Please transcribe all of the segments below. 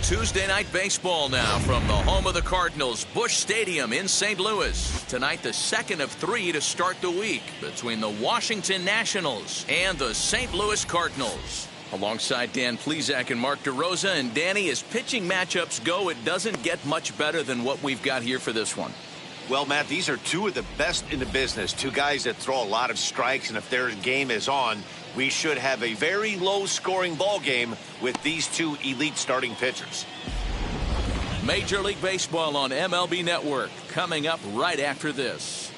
Tuesday night baseball now from the home of the Cardinals, Busch Stadium in St. Louis. Tonight, the second of three to start the week between the Washington Nationals and the St. Louis Cardinals. Alongside Dan Plesac and Mark DeRosa, and Danny, as pitching matchups go, it doesn't get much better than what we've got here for this one. Well, Matt, these are two of the best in the business. Two guys that throw a lot of strikes, and if their game is on, we should have a very low-scoring ball game with these two elite starting pitchers. Major League Baseball on MLB Network coming up right after this.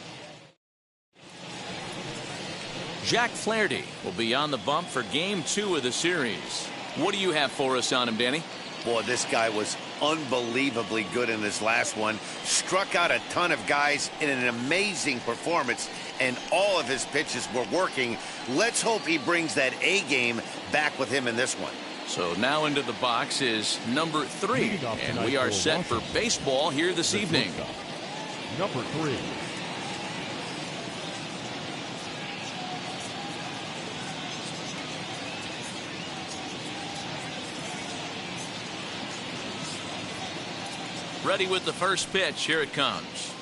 Jack Flaherty will be on the bump for Game 2 of the series. What do you have for us on him, Danny? Boy, this guy was unbelievably good in his last one. Struck out a ton of guys in an amazing performance, and all of his pitches were working. Let's hope he brings that A game back with him in this one. So now into the box is number 3, and we are set for baseball here this evening. Number 3. Ready with the first pitch. Here it comes.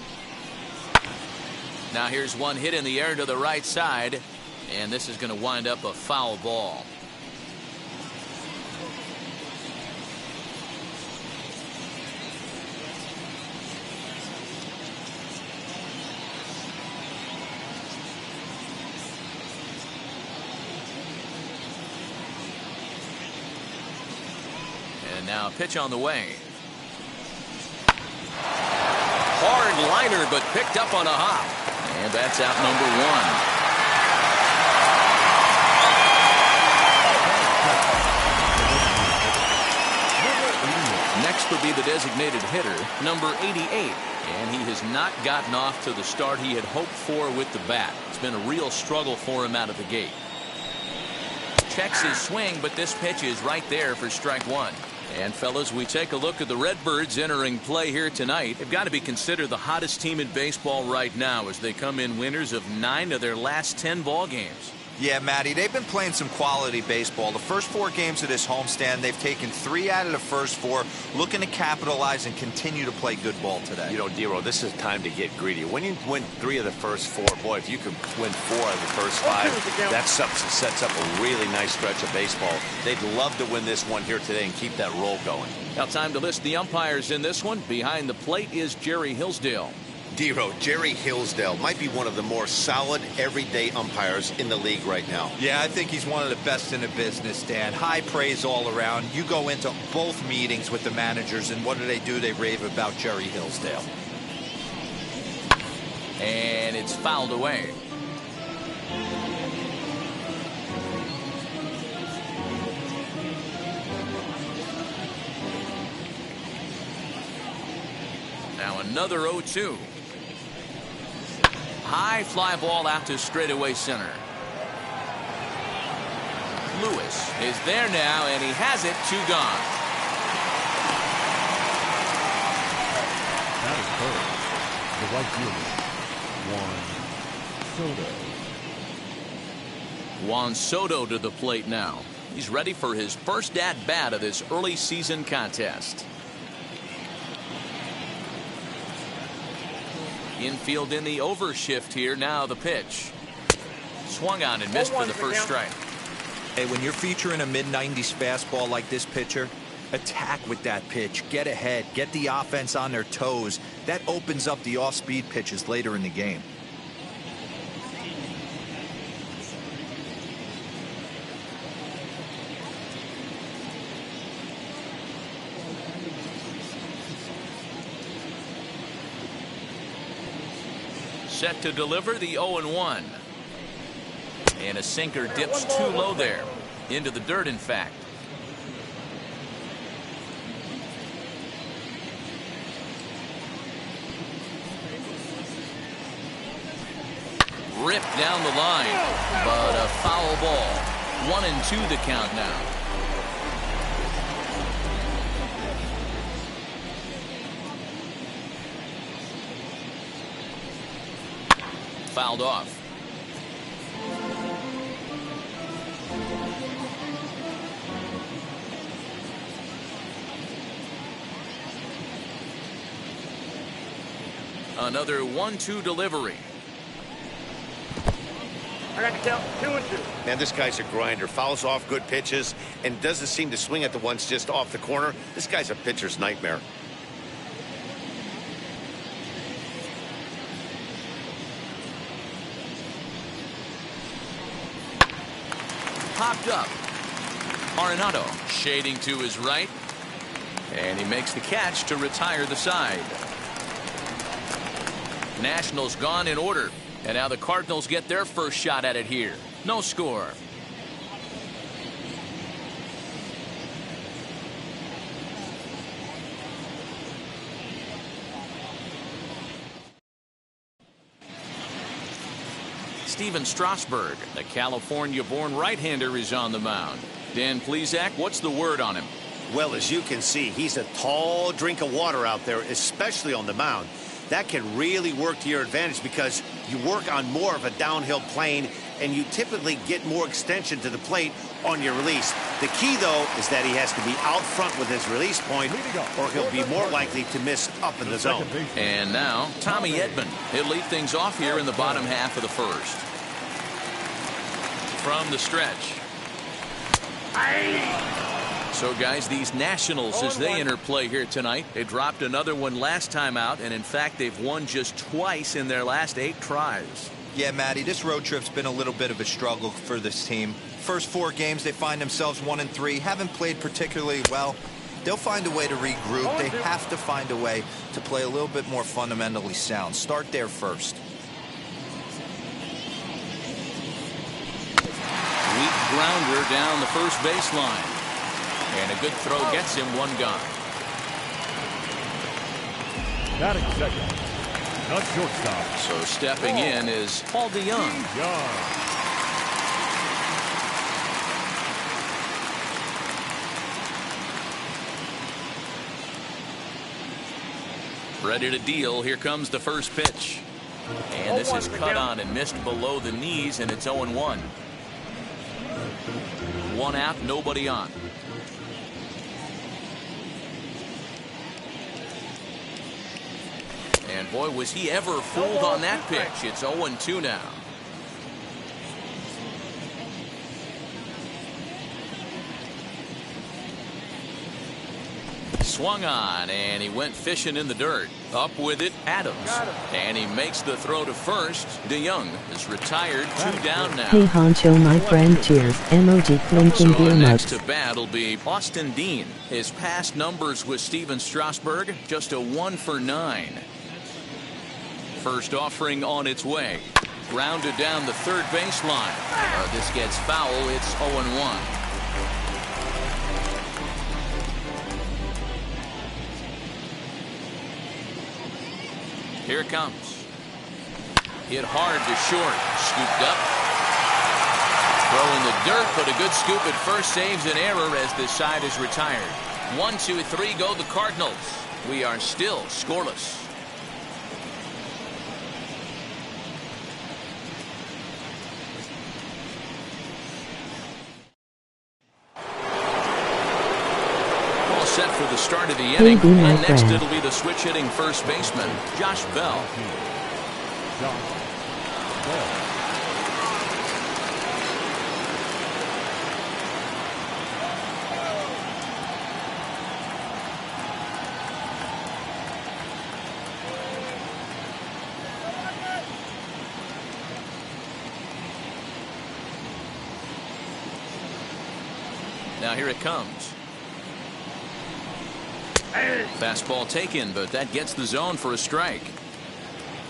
Now here's one hit in the air to the right side, and this is going to wind up a foul ball. And now a pitch on the way. Hard liner, but picked up on a hop. And that's out number 1. Next would be the designated hitter, number 88. And he has not gotten off to the start he had hoped for with the bat. It's been a real struggle for him out of the gate. Checks his swing, but this pitch is right there for strike 1. And fellas, we take a look at the Redbirds entering play here tonight. They've got to be considered the hottest team in baseball right now as they come in winners of 9 of their last 10 ball games. Yeah, Matty, they've been playing some quality baseball. The first 4 games of this homestand, they've taken 3 out of the first 4, looking to capitalize and continue to play good ball today. You know, Dero, this is time to get greedy. When you win 3 of the first 4, boy, if you can win 4 of the first 5, that sets up a really nice stretch of baseball. They'd love to win this one here today and keep that roll going. Now time to list the umpires in this one. Behind the plate is Jerry Hillsdale. Dero, Jerry Hillsdale might be one of the more solid everyday umpires in the league right now. Yeah, I think he's one of the best in the business, Dan. High praise all around. You go into both meetings with the managers, and what do? They rave about Jerry Hillsdale. And it's fouled away. Now another 0-2. High fly ball out to straightaway center. Lewis is there now, and he has it. 2 gone. That is third. The right fielder, Juan Soto to the plate now. He's ready for his first at-bat of this early season contest. Infield in the overshift here. Now the pitch. Swung on and missed for the first strike. Hey, when you're featuring a mid-90s fastball like this pitcher, attack with that pitch. Get ahead. Get the offense on their toes. That opens up the off-speed pitches later in the game. Set to deliver the 0-1. And a sinker dips too low there. Into the dirt, in fact. Ripped down the line, but a foul ball. 1-2 the count now. Fouled off. Another 1-2 delivery. I got to count 2-2. Man, this guy's a grinder. Fouls off good pitches and doesn't seem to swing at the ones just off the corner. This guy's a pitcher's nightmare. Popped up. Arenado shading to his right. And he makes the catch to retire the side. Nationals gone in order. And now the Cardinals get their first shot at it here. No score. Steven Strasburg, the California-born right-hander, is on the mound. Dan Plesac, what's the word on him? Well, as you can see, he's a tall drink of water out there, especially on the mound. That can really work to your advantage because you work on more of a downhill plane and you typically get more extension to the plate on your release. The key, though, is that he has to be out front with his release point or he'll be more likely to miss up in the zone. And now, Tommy Edman. He'll lead things off here in the bottom half of the first. From the stretch. So, guys, these Nationals, as they interplay here tonight, they dropped another one last time out, and in fact, they've won just twice in their last 8 tries. Yeah, Matty, this road trip's been a little bit of a struggle for this team. First 4 games, they find themselves 1-3, haven't played particularly well. They'll find a way to regroup. They have to find a way to play a little bit more fundamentally sound. Start there first. Weak grounder down the first baseline. And a good throw gets him 1 gone. Batting second. Not shortstop. So stepping in is Paul DeYoung. Ready to deal. Here comes the first pitch. And this is cut on and missed below the knees, and it's 0-1. 1 out, nobody on. And boy, was he ever fooled on that pitch. It's 0-2 now. Swung on, and he went fishing in the dirt. Up with it, Adams. And he makes the throw to first. DeYoung is retired, 2 down now. Hey Honcho, my friend, cheers. Emoji clinking So beer next mugs. to bat will be Austin Dean. His past numbers with Steven Strasburg, just a 1 for 9. First offering on its way. Grounded down the third baseline. This gets foul. It's 0-1. Here it comes. Hit hard to short. Scooped up. Throw in the dirt, but a good scoop at first saves an error as this side is retired. 1, 2, 3 go the Cardinals. We are still scoreless. Set for the start of the inning, and next it'll be the switch-hitting first baseman, Josh Bell. Now here it comes. Fastball taken, but that gets the zone for a strike.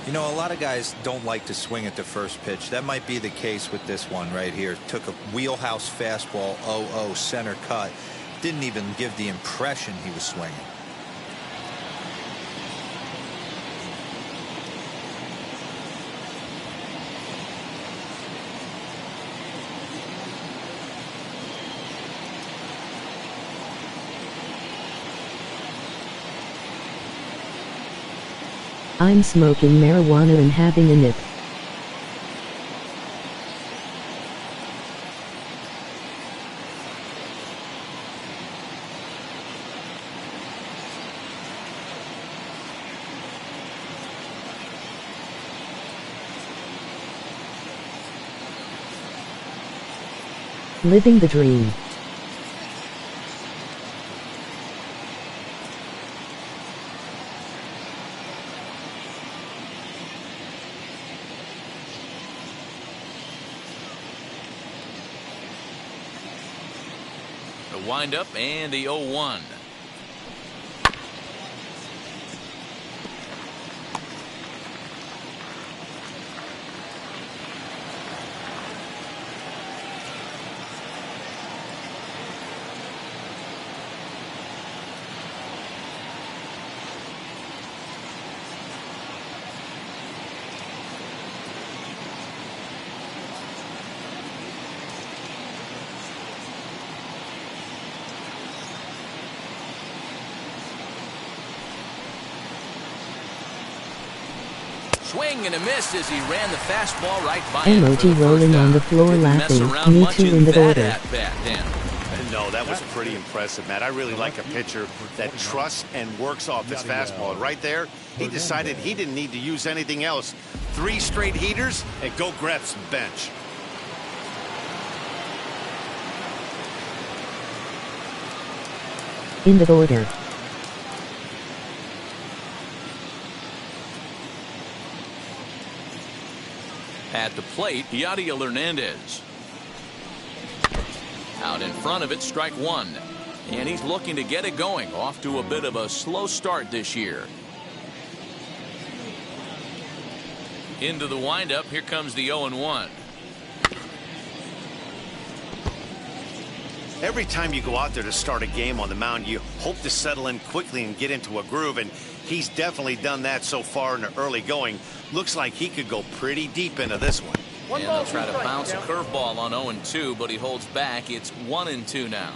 You know, a lot of guys don't like to swing at the first pitch. That might be the case with this one right here. Took a wheelhouse fastball, 0-0, center cut. Didn't even give the impression he was swinging. I'm smoking marijuana and having a nip. Living the dream. The windup and the 0-1. Swing and a miss as he ran the fastball right by him. Emoji rolling on the floor laughing. Me too in the order. No, that was pretty impressive, Matt. I really like a pitcher that trusts and works off his fastball. Right there, he decided he didn't need to use anything else. 3 straight heaters and go grab some bench. In the order. At the plate, Yadier Hernandez. Out in front of it, strike 1. And he's looking to get it going. Off to a bit of a slow start this year. Into the windup, here comes the 0-1. Every time you go out there to start a game on the mound, you hope to settle in quickly and get into a groove, and he's definitely done that so far in the early going. Looks like he could go pretty deep into this one. And they'll try to bounce a curveball on 0-2, but he holds back. It's 1-2 now.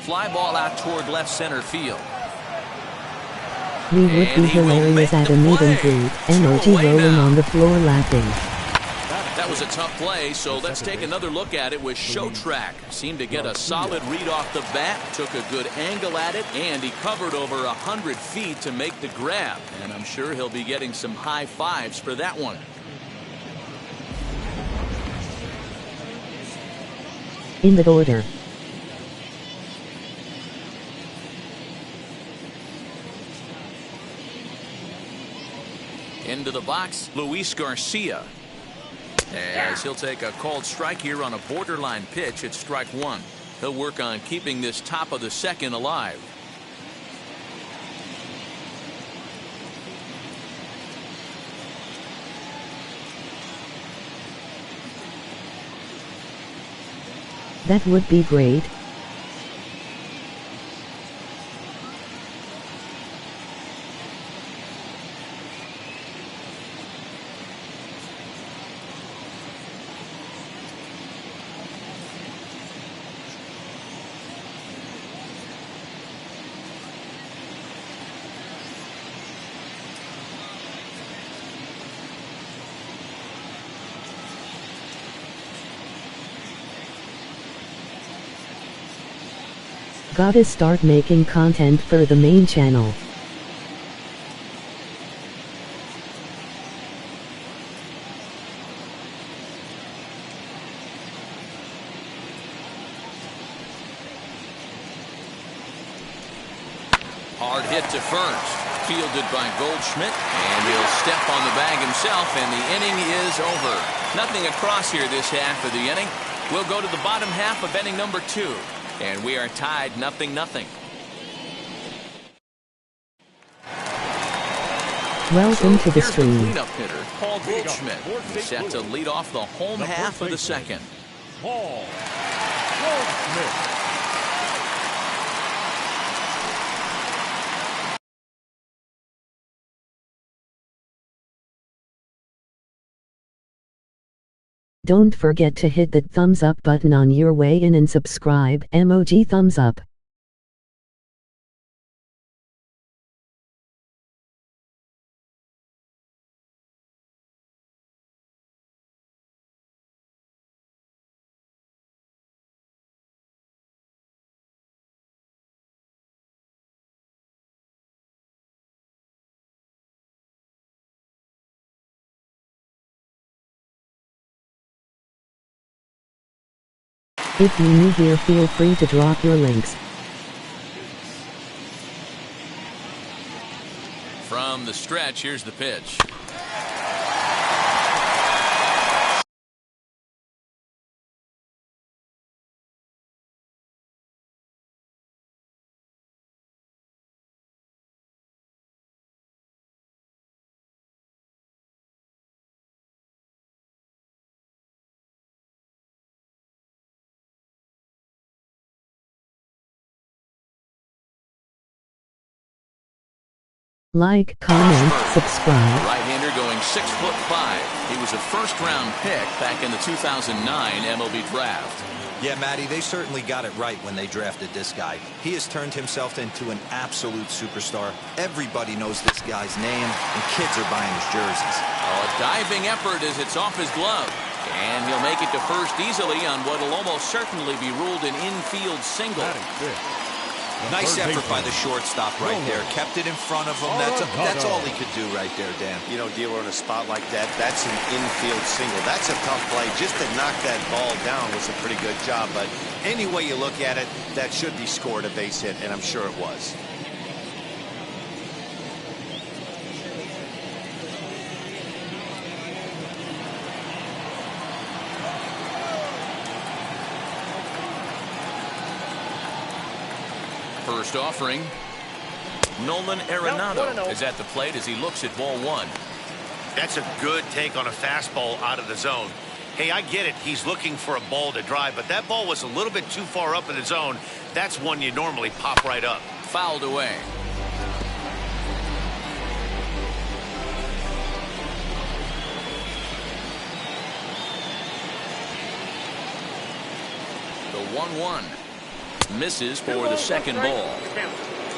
Fly ball out toward left center field. We would be hilarious at a meet and greet. Emoji rolling on the floor laughing. That was a tough play, so let's take another look at it with Show Track. Seemed to get a solid read off the bat, took a good angle at it, and he covered over 100 feet to make the grab. And I'm sure he'll be getting some high fives for that one. In the order. Into the box, Luis Garcia. As he'll take a called strike here on a borderline pitch at strike 1. He'll work on keeping this top of the second alive. That would be great. Gotta start making content for the main channel. Hard hit to first. Fielded by Goldschmidt, and he'll step on the bag himself, and the inning is over. Nothing across here this half of the inning. We'll go to the bottom half of inning number 2. And we are tied 0-0. Welcome to the Here's the stream. cleanup hitter, Paul Goldschmidt. He's set to lead off the home half of the second. Paul Goldschmidt. Don't forget to hit that thumbs up button on your way in and subscribe. Emoji thumbs up. If you're new here, feel free to drop your links. From the stretch, here's the pitch. Like, comment, subscribe. Right-hander going 6'5". He was a first-round pick back in the 2009 MLB draft. Yeah, Matty, they certainly got it right when they drafted this guy. He has turned himself into an absolute superstar. Everybody knows this guy's name, and kids are buying his jerseys. Oh, a diving effort as it's off his glove. And he'll make it to first easily on what will almost certainly be ruled an infield single. Nice effort by the shortstop right there. Kept it in front of him. That's all he could do right there, Dan. You know, dealer in a spot like that, that's an infield single. That's a tough play. Just to knock that ball down was a pretty good job. But any way you look at it, that should be scored a base hit, and I'm sure it was. First offering. Nolan Arenado is at the plate as he looks at ball one. That's a good take on a fastball out of the zone. Hey, I get it. He's looking for a ball to drive, but that ball was a little bit too far up in the zone. That's one you normally pop right up. Fouled away. The 1-1. Misses for the second ball.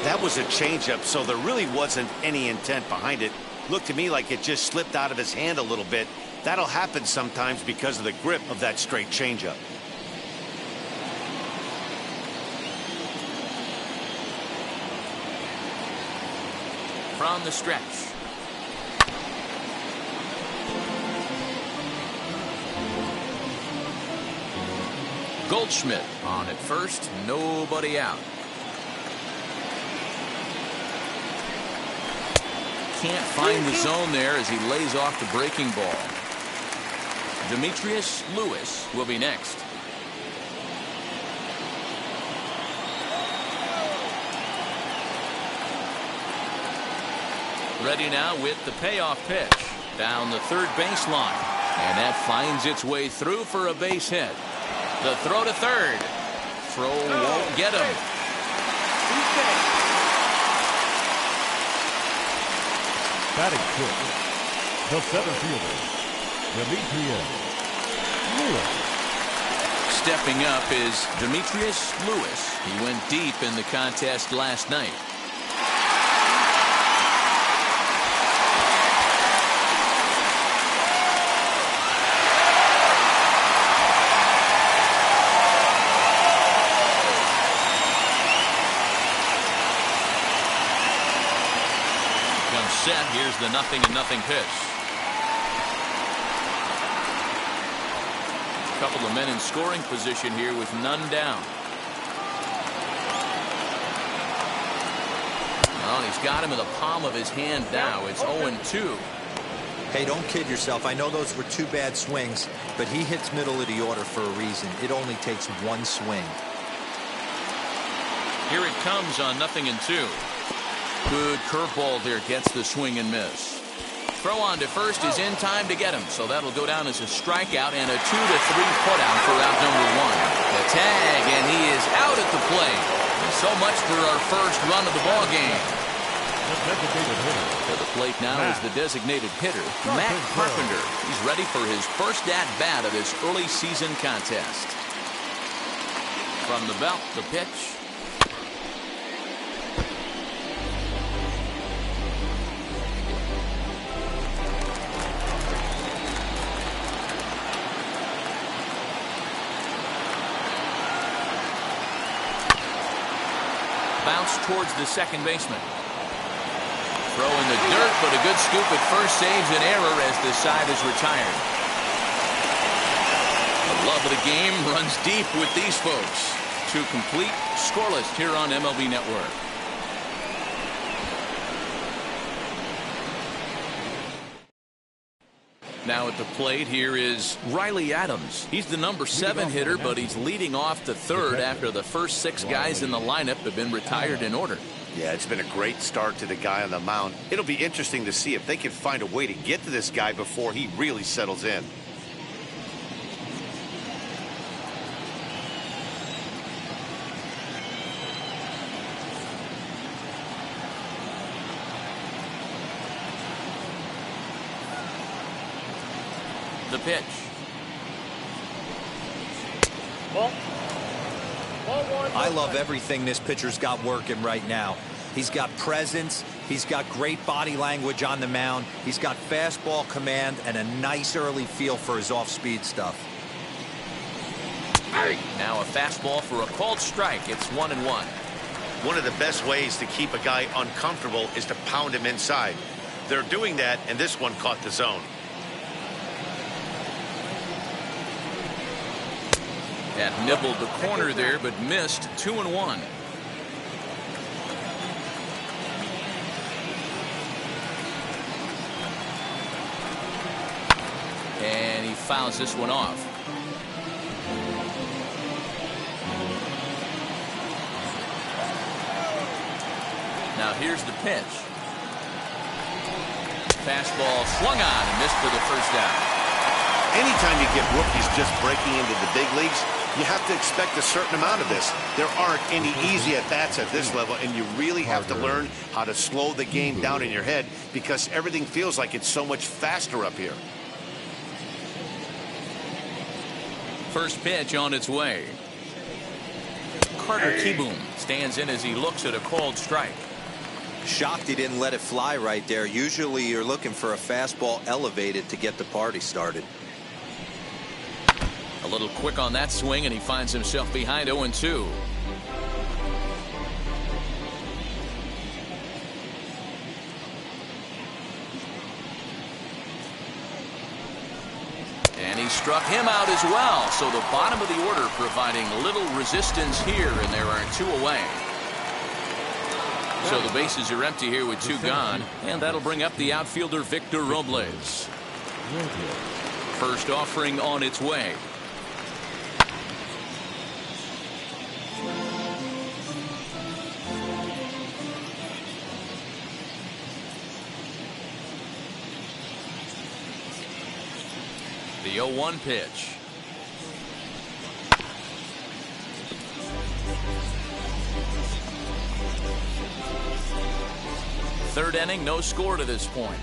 That was a changeup, so there really wasn't any intent behind it. Looked to me like it just slipped out of his hand a little bit. That'll happen sometimes because of the grip of that straight changeup. From the stretch. Goldschmidt on at first, nobody out. Can't find the zone there as he lays off the breaking ball. Demetrius Lewis will be next. Ready now with the payoff pitch down the third baseline, and that finds its way through for a base hit. The throw to third. Throw won't get him. Batting fifth, the center fielder, Demetrius Lewis. Stepping up is Demetrius Lewis. He went deep in the contest last night. Set. Here's the 0-0 pitch. A couple of men in scoring position here with none down. Well, he's got him in the palm of his hand now. It's 0-2. Hey, don't kid yourself. I know those were two bad swings, but he hits middle of the order for a reason. It only takes one swing. Here it comes on 0-2. Good curveball there, gets the swing and miss. Throw on to first is in time to get him, so that'll go down as a strikeout and a 2-3 putout for out number one. The tag, and he is out at the plate. And so much for our first run of the ball game. To the plate now is the designated hitter, Matt Carpenter. He's ready for his first at-bat of this early season contest. From the belt, the pitch. Bounce towards the second baseman. Throw in the dirt, but a good scoop at first saves an error as the side is retired. The Love of the game runs deep with these folks. 2 complete, scoreless here on MLB Network. Now at the plate here is Riley Adams. He's the number 7 hitter, but he's leading off the 3rd after the first 6 guys in the lineup have been retired in order. Yeah, it's been a great start to the guy on the mound. It'll be interesting to see if they can find a way to get to this guy before he really settles in. The pitch. Ball. Ball 1. I love everything this pitcher's got working right now. He's got presence. He's got great body language on the mound. He's got fastball command and a nice early feel for his off-speed stuff. Now a fastball for a called strike. It's 1-1. One of the best ways to keep a guy uncomfortable is to pound him inside. They're doing that, and this one caught the zone. That nibbled the corner there, but missed. 2-1. And he fouls this one off. Now here's the pitch. Fastball swung on and missed for the first down. Anytime you get rookies just breaking into the big leagues, you have to expect a certain amount of this. There aren't any easy at-bats at this level, and you really have to learn how to slow the game down in your head because everything feels like it's so much faster up here. First pitch on its way. Carter Kieboom stands in as he looks at a called strike. Shocked he didn't let it fly right there. Usually you're looking for a fastball elevated to get the party started. A little quick on that swing, and he finds himself behind 0-2. And he struck him out as well. So the bottom of the order providing little resistance here, and there are 2 away. So the bases are empty here with 2 gone, and that'll bring up the outfielder Victor Robles. First offering on its way. The 0-1 pitch. Third inning, no score to this point.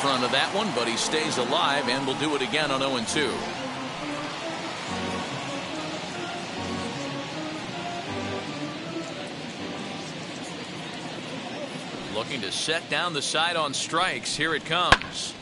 Front of that one, but he stays alive and will do it again on 0-2. Looking to set down the side on strikes. Here it comes.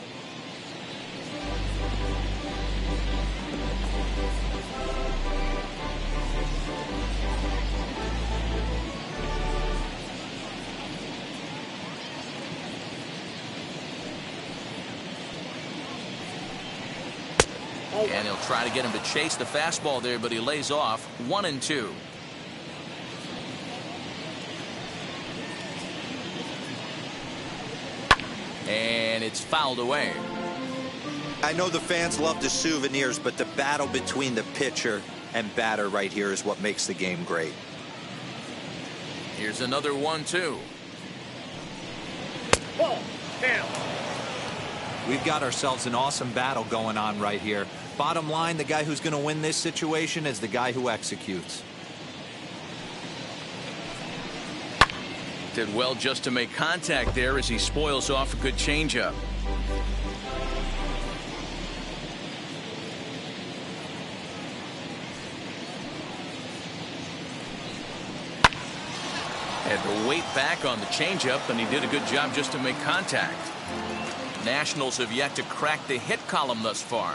And he'll try to get him to chase the fastball there, but he lays off 1-2. And it's fouled away. I know the fans love the souvenirs, but the battle between the pitcher and batter right here is what makes the game great. Here's another 1-2. Ball. Down. We've got ourselves an awesome battle going on right here. Bottom line, the guy who's going to win this situation is the guy who executes. Did well just to make contact there as he spoils off a good changeup. Had to wait back on the changeup, and he did a good job just to make contact. Nationals have yet to crack the hit column thus far.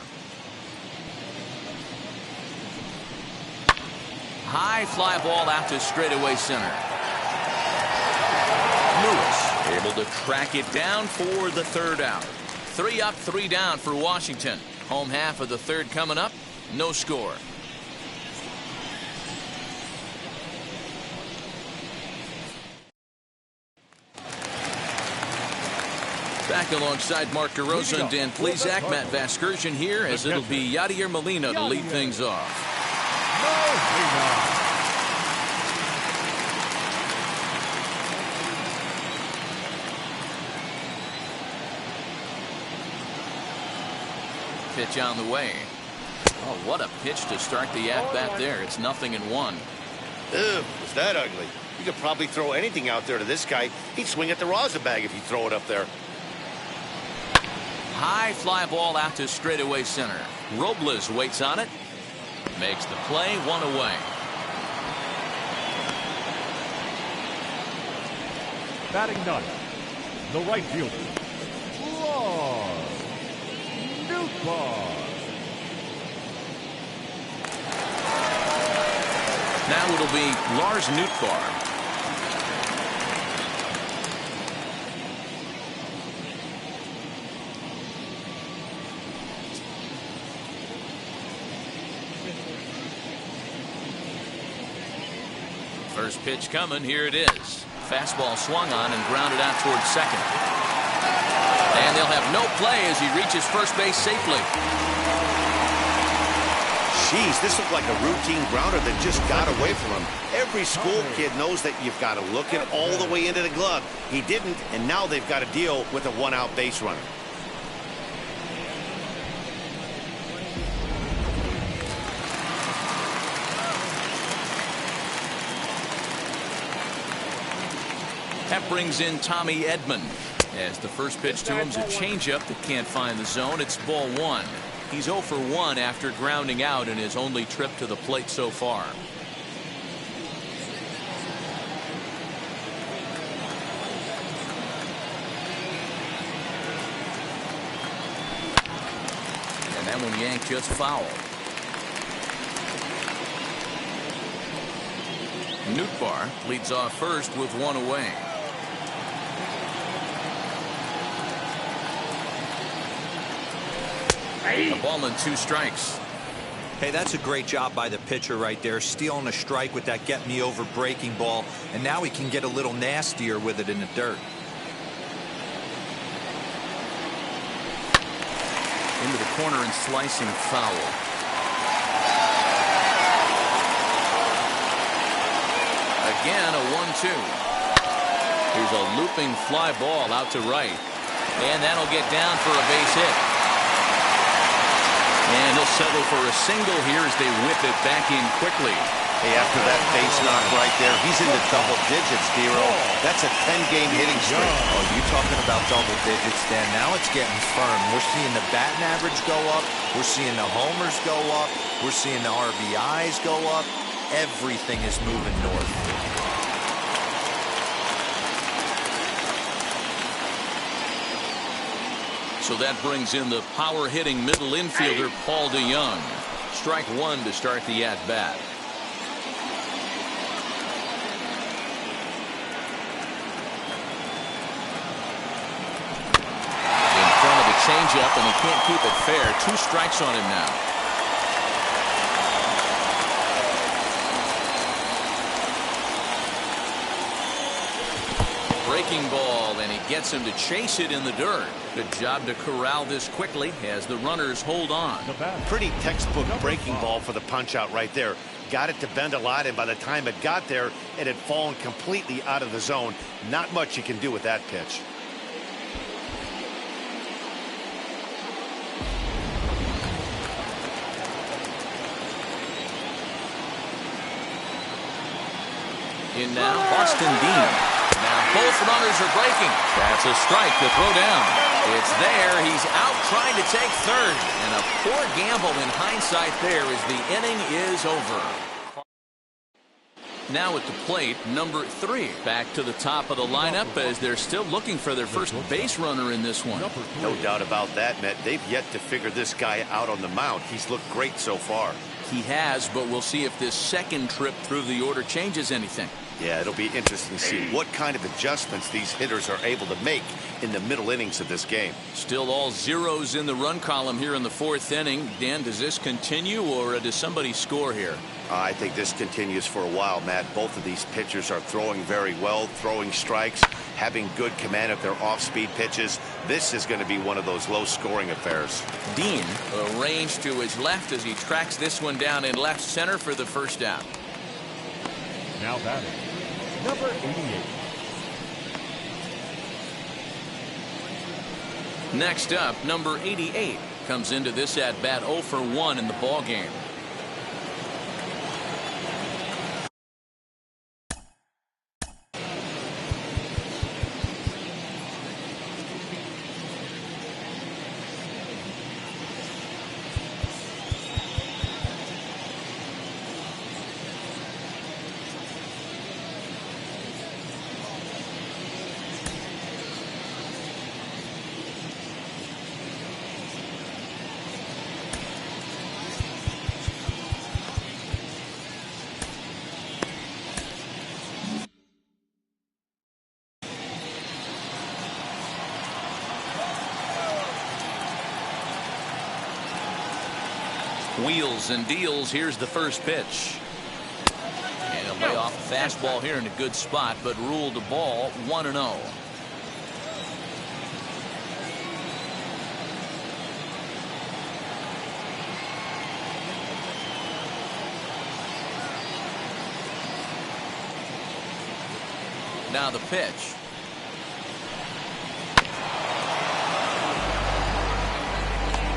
High fly ball out to straightaway center. Lewis able to track it down for the third out. 3 up, 3 down for Washington. Home half of the third coming up. No score. Back alongside Mark DeRosa and Dan Plesac, Matt Vasgersian here, as it'll be Yadier Molina to lead things off. Pitch on the way. Oh, what a pitch to start the at-bat there. It's 0-1. Ew, was that ugly? You could probably throw anything out there to this guy. He'd swing at the rosin bag if you throw it up there. High fly ball out to straightaway center. Robles waits on it. Makes the play, 1 away. Batting ninth, the right fielder, Lars Nootbaar. Now it'll be Lars Nootbaar. First pitch coming. Here it is. Fastball swung on and grounded out towards second. And they'll have no play as he reaches first base safely. Jeez, this looked like a routine grounder that just got away from him. Every school kid knows that you've got to look it all the way into the glove. He didn't, and now they've got to deal with a 1-out base runner. That brings in Tommy Edman. As the first pitch to him is a changeup that can't find the zone. It's ball 1. He's 0 for 1 after grounding out in his only trip to the plate so far. And that one yanked just foul. Nootbaar leads off first with 1 away. A ball and 2 strikes. Hey, that's a great job by the pitcher right there, stealing a strike with that get me over breaking ball, and now he can get a little nastier with it in the dirt. Into the corner and slicing foul. Again, a 1-2. Here's a looping fly ball out to right, and that'll get down for a base hit. And he'll settle for a single here as they whip it back in quickly. Hey, after that base knock right there, he's into double digits, Dero. That's a 10-game hitting streak. Oh, you talking about double digits, Dan. Now it's getting firm. We're seeing the batting average go up. We're seeing the homers go up. We're seeing the RBIs go up. Everything is moving north. So that brings in the power-hitting middle infielder, Paul DeYoung. Strike 1 to start the at-bat. In front of the changeup, and he can't keep it fair. 2 strikes on him now. Breaking ball, and he gets him to chase it in the dirt. Good job to corral this quickly as the runners hold on. Pretty textbook breaking ball for the punch out right there. Got it to bend a lot, and by the time it got there, it had fallen completely out of the zone. Not much you can do with that pitch. In now, Austin Dean. Now both runners are breaking. That's a strike to throw down. It's there. He's out trying to take third. And a poor gamble in hindsight there as the inning is over. Now at the plate, number 3. Back to the top of the lineup as they're still looking for their first base runner in this one. No doubt about that, Matt. They've yet to figure this guy out on the mound. He's looked great so far. He has, but we'll see if this second trip through the order changes anything. Yeah, it'll be interesting to see what kind of adjustments these hitters are able to make in the middle innings of this game. Still all zeros in the run column here in the 4th inning. Dan, does this continue, or does somebody score here? I think this continues for a while, Matt. Both of these pitchers are throwing very well, throwing strikes, having good command of their off-speed pitches. This is going to be one of those low-scoring affairs. Dean arranged to his left as he tracks this one down in left center for the first out. Now batting, number 88. Next up, number 88 comes into this at bat 0 for 1 in the ball game. Wheels and deals. Here's the first pitch. And a lay off fastball here in a good spot, but ruled a ball 1-0. Now the pitch.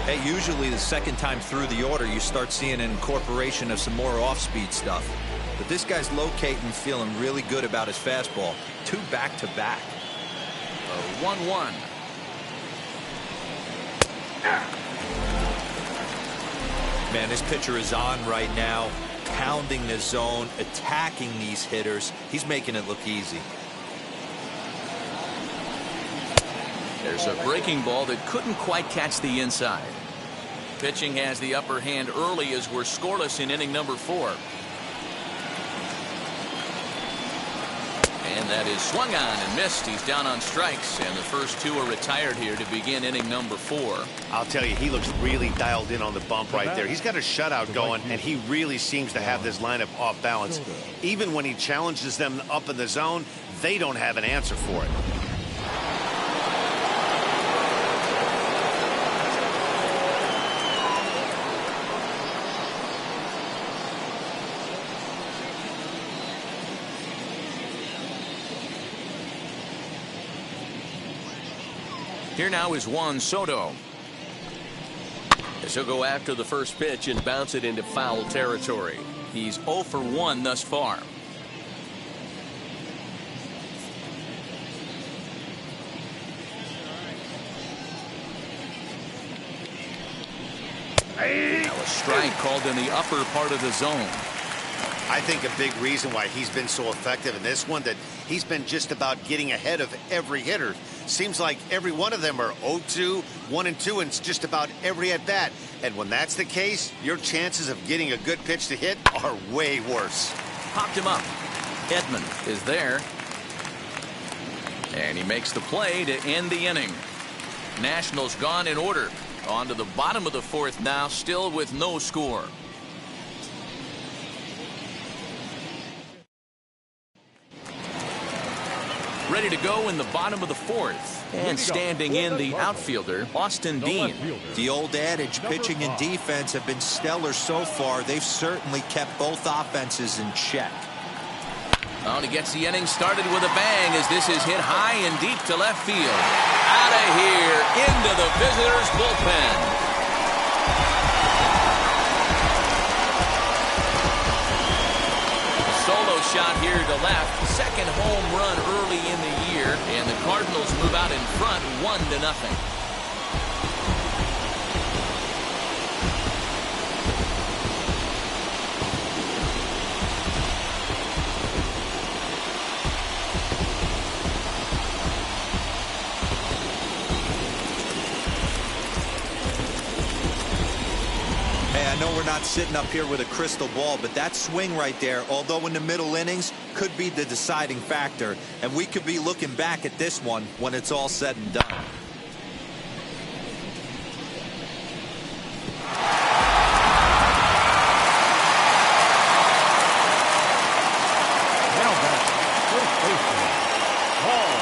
Hey, usually the second time through the order, you start seeing an incorporation of some more off-speed stuff. But this guy's locating, feeling really good about his fastball. 2 back-to-back. 1-1. Man, this pitcher is on right now, pounding the zone, attacking these hitters. He's making it look easy. There's a breaking ball that couldn't quite catch the inside. Pitching has the upper hand early as we're scoreless in inning number 4. And that is swung on and missed. He's down on strikes, and the first 2 are retired here to begin inning number 4. I'll tell you, he looks really dialed in on the bump right there. He's got a shutout going, and he really seems to have this lineup off balance. Even when he challenges them up in the zone, they don't have an answer for it. Here now is Juan Soto. As he'll go after the first pitch and bounce it into foul territory. He's 0 for 1 thus far. Now a strike called in the upper part of the zone. I think a big reason why he's been so effective in this one, that he's been just about getting ahead of every hitter. Seems like every one of them are 0-2, 1-2, and it's just about every at bat. And when that's the case, your chances of getting a good pitch to hit are way worse. Popped him up. Edman is there. And he makes the play to end the inning. Nationals gone in order. On to the bottom of the 4th now, still with no score. Ready to go in the bottom of the fourth. And standing in the outfielder, Austin Dean. The old adage, pitching and defense have been stellar so far. They've certainly kept both offenses in check. Well, he gets the inning started with a bang as this is hit high and deep to left field. Out of here, into the visitors' bullpen. A solo shot here to left. Second home run early in the year, and the Cardinals move out in front 1-0. I know we're not sitting up here with a crystal ball, but that swing right there, although in the middle innings, could be the deciding factor. And we could be looking back at this one when it's all said and done.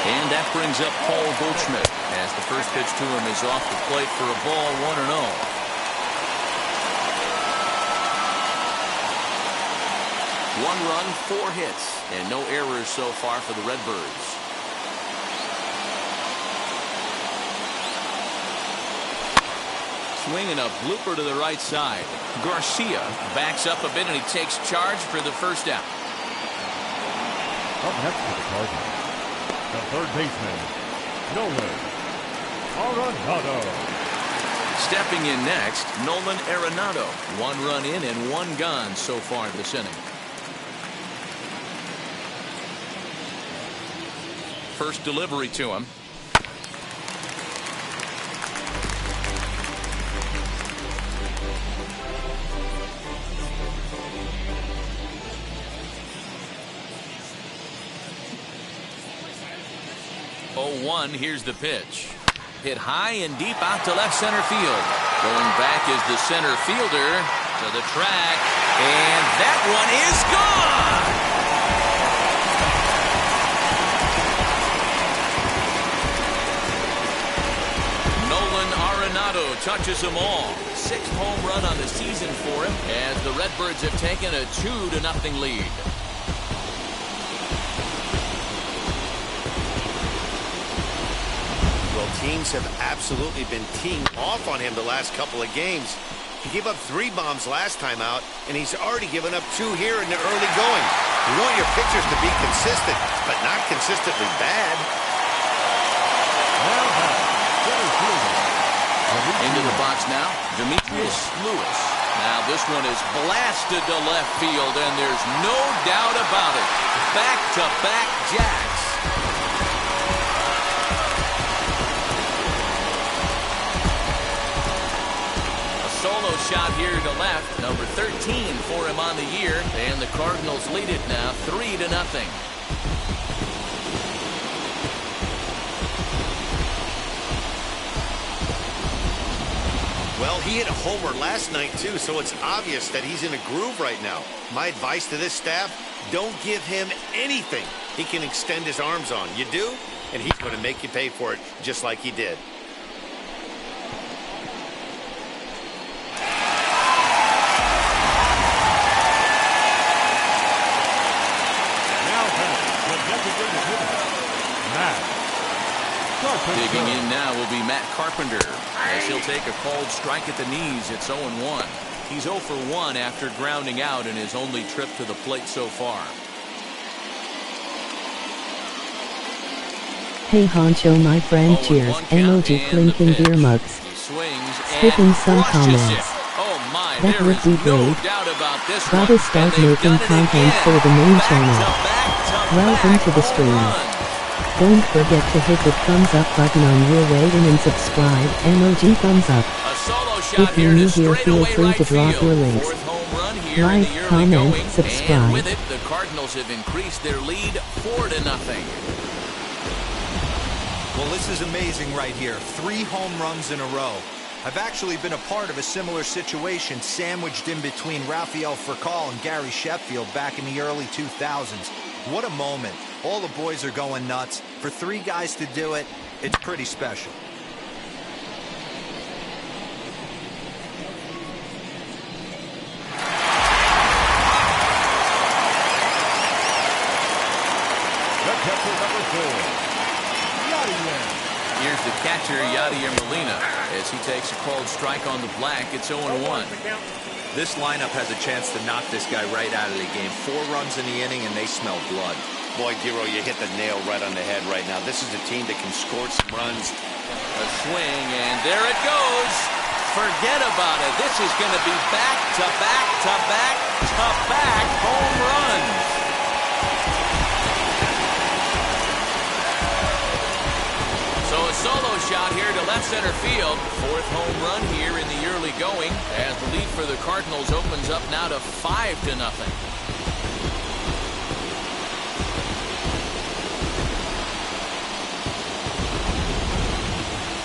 And that brings up Paul Goldschmidt as the first pitch to him is off the plate for a ball, 1-0. 1 run, 4 hits, and no errors so far for the Redbirds. Swinging a blooper to the right side. Garcia backs up a bit, and he takes charge for the first out. Up next for the Cardinals, the third baseman, Nolan Arenado. Stepping in next, Nolan Arenado. 1 run in and 1 gone so far this inning. First delivery to him. Oh, 1, here's the pitch. Hit high and deep out to left center field. Going back is the center fielder to the track, and that one is gone. Arenado touches them all. 6th home run on the season for him as the Redbirds have taken a 2-0 lead. Well, teams have absolutely been teeing off on him the last couple of games. He gave up 3 bombs last time out, and he's already given up 2 here in the early going. You want your pitchers to be consistent, but not consistently bad. Into the box now, Demetrius Lewis. Now this one is blasted to left field, and there's no doubt about it. Back-to-back jacks. A solo shot here to left, number 13 for him on the year, and the Cardinals lead it now 3-0. Well, he hit a homer last night, too, so it's obvious that he's in a groove right now. My advice to this staff, don't give him anything he can extend his arms on. You do, and he's going to make you pay for it just like he did. Digging in now will be Matt Carpenter as he'll take a called strike at the knees. It's 0-1. He's 0 for 1 after grounding out in his only trip to the plate so far. Hey Honcho, my friend, cheers. Emoji clinking beer mugs. Skipping some comments. Oh my, that would be no great. doubt about this Gotta one. start And they've making done it content again. for the main channel. Back-to-back Welcome to the stream. Don't forget to hit the thumbs up button on your way in and subscribe. Emoji thumbs up. A solo shot If you're here new to here, feel straightaway free right to drop field. your links. Fourth home run here in Like, the early comment, going. subscribe. And with it, the Cardinals have increased their lead 4-0. Well, this is amazing right here. 3 home runs in a row. I've actually been a part of a similar situation sandwiched in between Rafael Furcal and Gary Sheffield back in the early 2000s. What a moment. All the boys are going nuts. For 3 guys to do it, it's pretty special. Here's the catcher, Yadier Molina, as he takes a called strike on the black. It's 0-1. This lineup has a chance to knock this guy right out of the game. 4 runs in the inning, and they smell blood. Boy, Giro, you hit the nail right on the head right now. This is a team that can score some runs. A swing, and there it goes. Forget about it. This is going to be back-to-back-to-back-to-back home runs. So a solo shot here to left center field. 4th home run here in the early going, as the lead for the Cardinals opens up now to 5-0.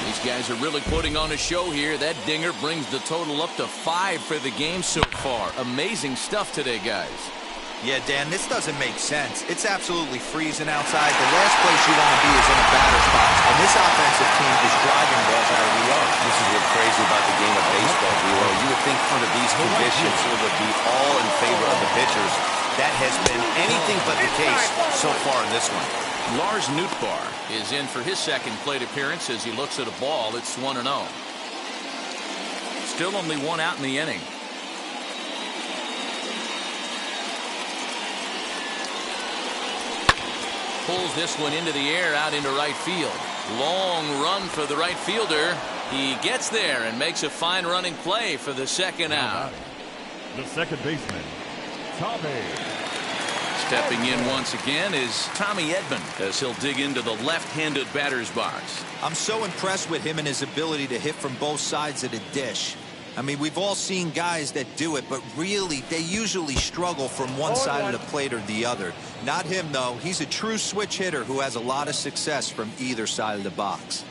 These guys are really putting on a show here. That dinger brings the total up to 5 for the game so far. Amazing stuff today, guys. Yeah, Dan, this doesn't make sense. It's absolutely freezing outside. The last place you want to be is in a batter's box, and this offensive team is driving balls out of the yard. This is what's crazy about the game of baseball, Giro. You would think under these conditions it would be all in favor of the pitchers. That has been anything but the case so far in this one. Lars Nootbaar is in for his second plate appearance as he looks at a ball. It's 1-0. Still only 1 out in the inning. Pulls this one into the air out into right field. Long run for the right fielder. He gets there and makes a fine running play for the second out. The second baseman, Tommy. Stepping in once again is Tommy Edman as he'll dig into the left-handed batter's box. I'm so impressed with him and his ability to hit from both sides of the dish. I mean, we've all seen guys that do it, but really, they usually struggle from one side of the plate or the other. Not him, though. He's a true switch hitter who has a lot of success from either side of the box.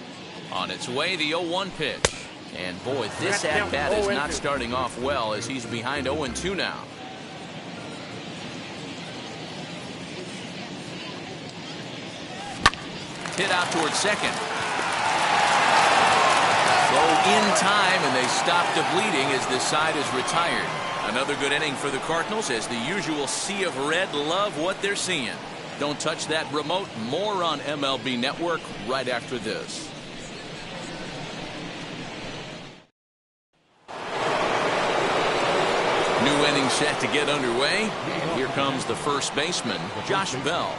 On its way, the 0-1 pitch. And boy, this at-bat is not starting off well as he's behind 0-2 now. Hit out towards second. Throw in time, and they stop the bleeding as this side is retired. Another good inning for the Cardinals as the usual sea of red love what they're seeing. Don't touch that remote. More on MLB Network right after this. New inning set to get underway. And here comes the first baseman, Josh Bell.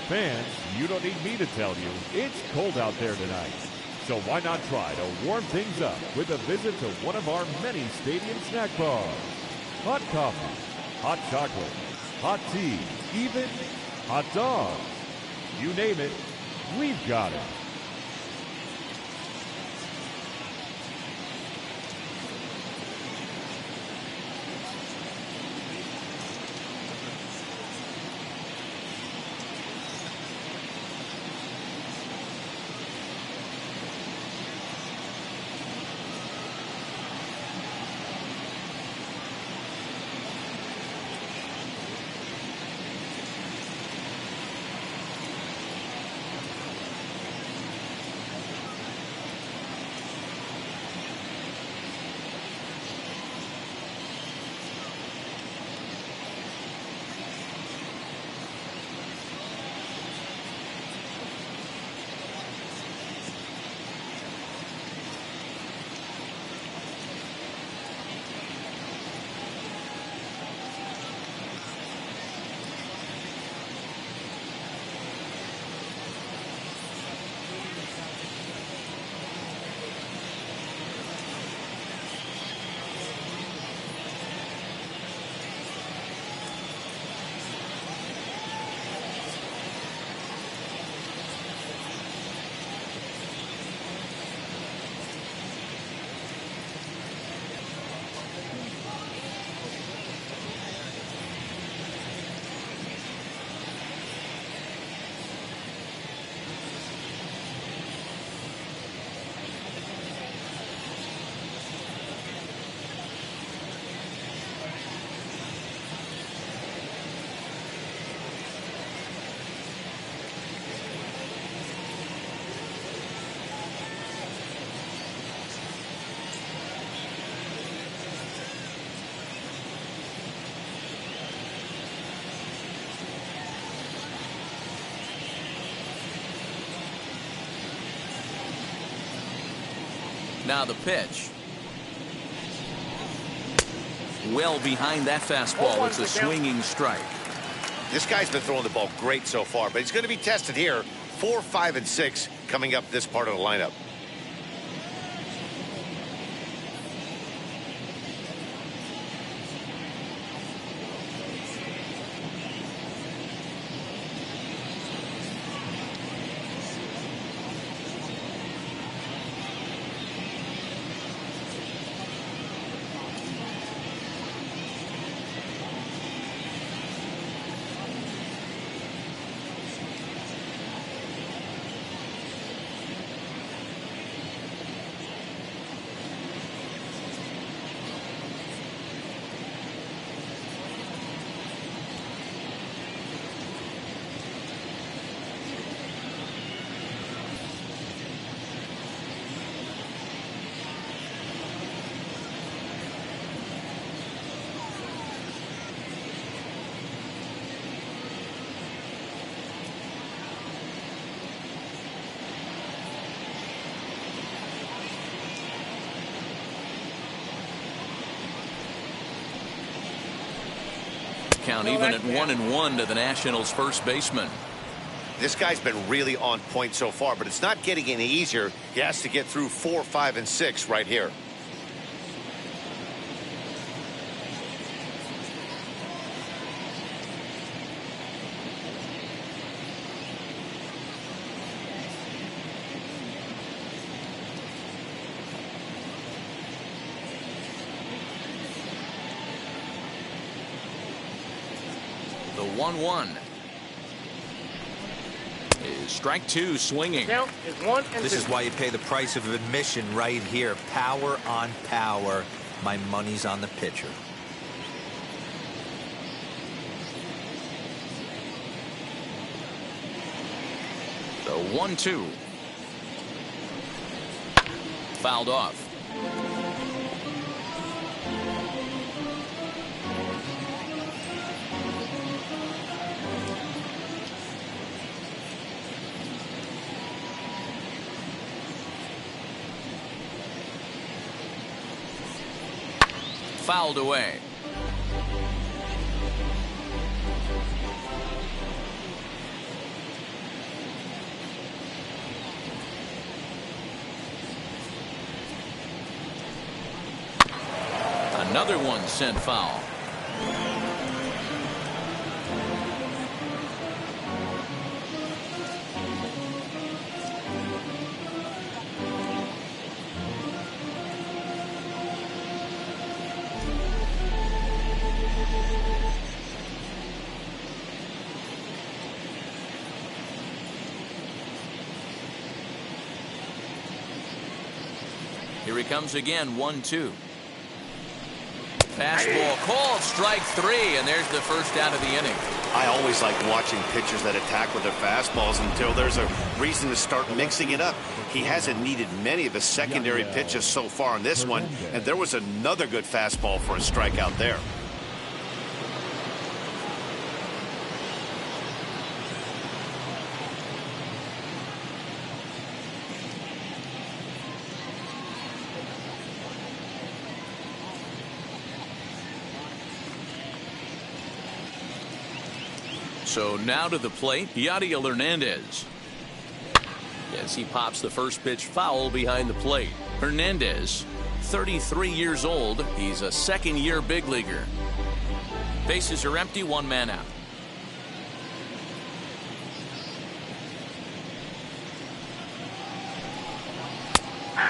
Fans, you don't need me to tell you, it's cold out there tonight. So why not try to warm things up with a visit to one of our many stadium snack bars. Hot coffee, hot chocolate, hot tea, even hot dogs. You name it, we've got it. Now the pitch. Well behind that fastball. It's a swinging strike. This guy's been throwing the ball great so far, but he's going to be tested here. 4, 5, and 6 coming up this part of the lineup. Count even at 1-1 to the Nationals' first baseman. This guy's been really on point so far, but it's not getting any easier. He has to get through 4, 5, and 6 right here. The 1-1 is strike 2, swinging. Count is 1 and 2. This is why you pay the price of admission right here. Power on power. My money's on the pitcher. The 1-2 fouled off. Fouled away. Another one sent foul. Here he comes again, 1-2. Fastball called, strike 3, and there's the first out of the inning. I always like watching pitchers that attack with their fastballs until there's a reason to start mixing it up. He hasn't needed many of his secondary pitches so far in this one, and there was another good fastball for a strikeout there. So now to the plate, Yadiel Hernandez. As he pops the first pitch foul behind the plate. Hernandez, 33 years old. He's a second-year big leaguer. Bases are empty, 1 man out.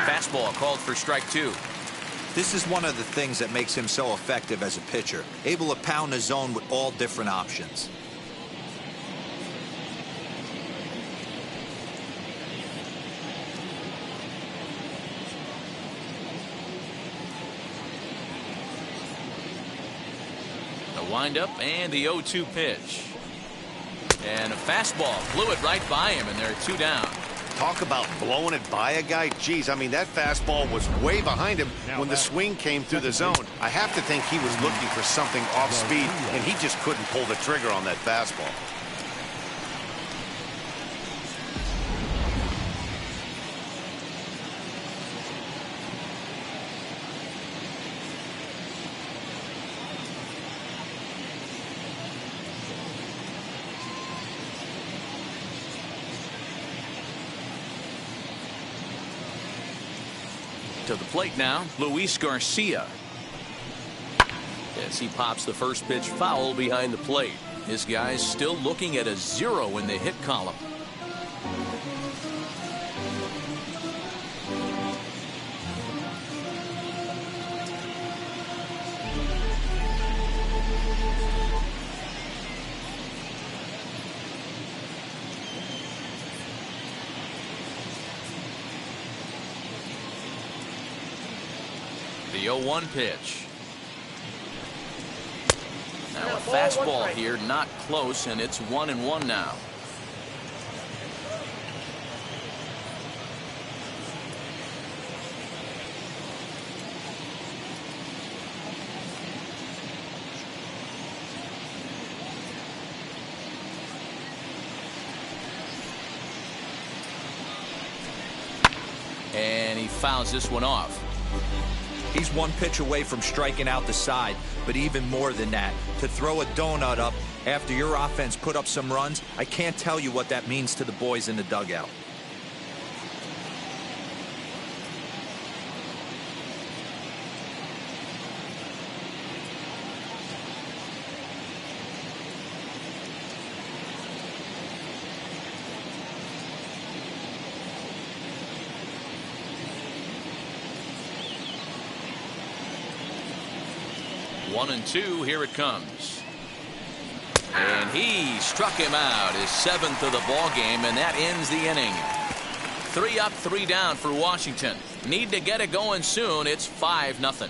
Fastball called for strike 2. This is one of the things that makes him so effective as a pitcher. Able to pound the zone with all different options. Windup and the 0-2 pitch. And a fastball blew it right by him, and they're 2 down. Talk about blowing it by a guy. Geez, I mean, that fastball was way behind him when the swing came through the zone. I have to think he was looking for something off speed, and he just couldn't pull the trigger on that fastball. To the plate now, Luis Garcia. As he pops the first pitch foul behind the plate. His guy's still looking at a 0 in the hit column. The 0-1 pitch. Now a fastball here, not close, and it's 1-1 now. And he fouls this one off. He's one pitch away from striking out the side, but even more than that, to throw a donut up after your offense put up some runs, I can't tell you what that means to the boys in the dugout. One and two, here it comes. And he struck him out, his 7th of the ball game, and that ends the inning. 3 up, 3 down for Washington. Need to get it going soon. It's 5-0.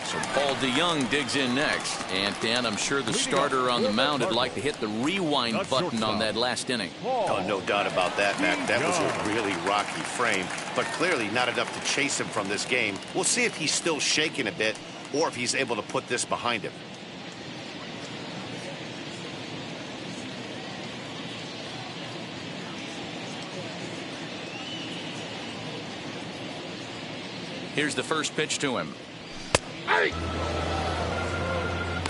So Paul DeYoung digs in next. And Dan, I'm sure the starter on the mound would like to hit the rewind button on that last inning. Oh, no doubt about that, Mac. That was a really rocky frame, but clearly not enough to chase him from this game. We'll see if he's still shaking a bit or if he's able to put this behind him. Here's the first pitch to him.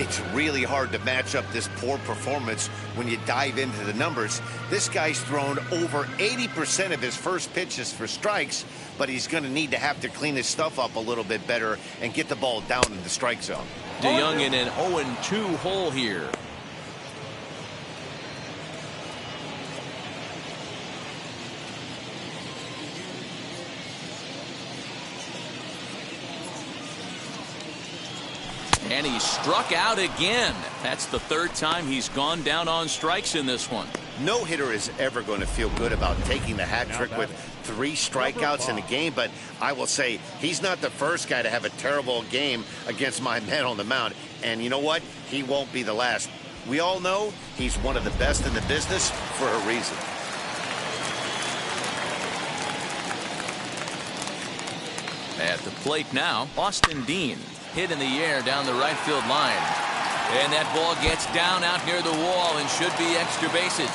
It's really hard to match up this poor performance when you dive into the numbers. This guy's thrown over 80% of his first pitches for strikes, but he's going to need to have to clean his stuff up a little bit better and get the ball down in the strike zone. DeYoung in an 0-2 hole here. And he struck out again. That's the 3rd time he's gone down on strikes in this one. No hitter is ever going to feel good about taking the hat trick with 3 strikeouts in a game, but I will say he's not the first guy to have a terrible game against my man on the mound. And you know what? He won't be the last. We all know he's one of the best in the business for a reason. At the plate now, Austin Dean. Hit in the air down the right field line. And that ball gets down out near the wall and should be extra bases.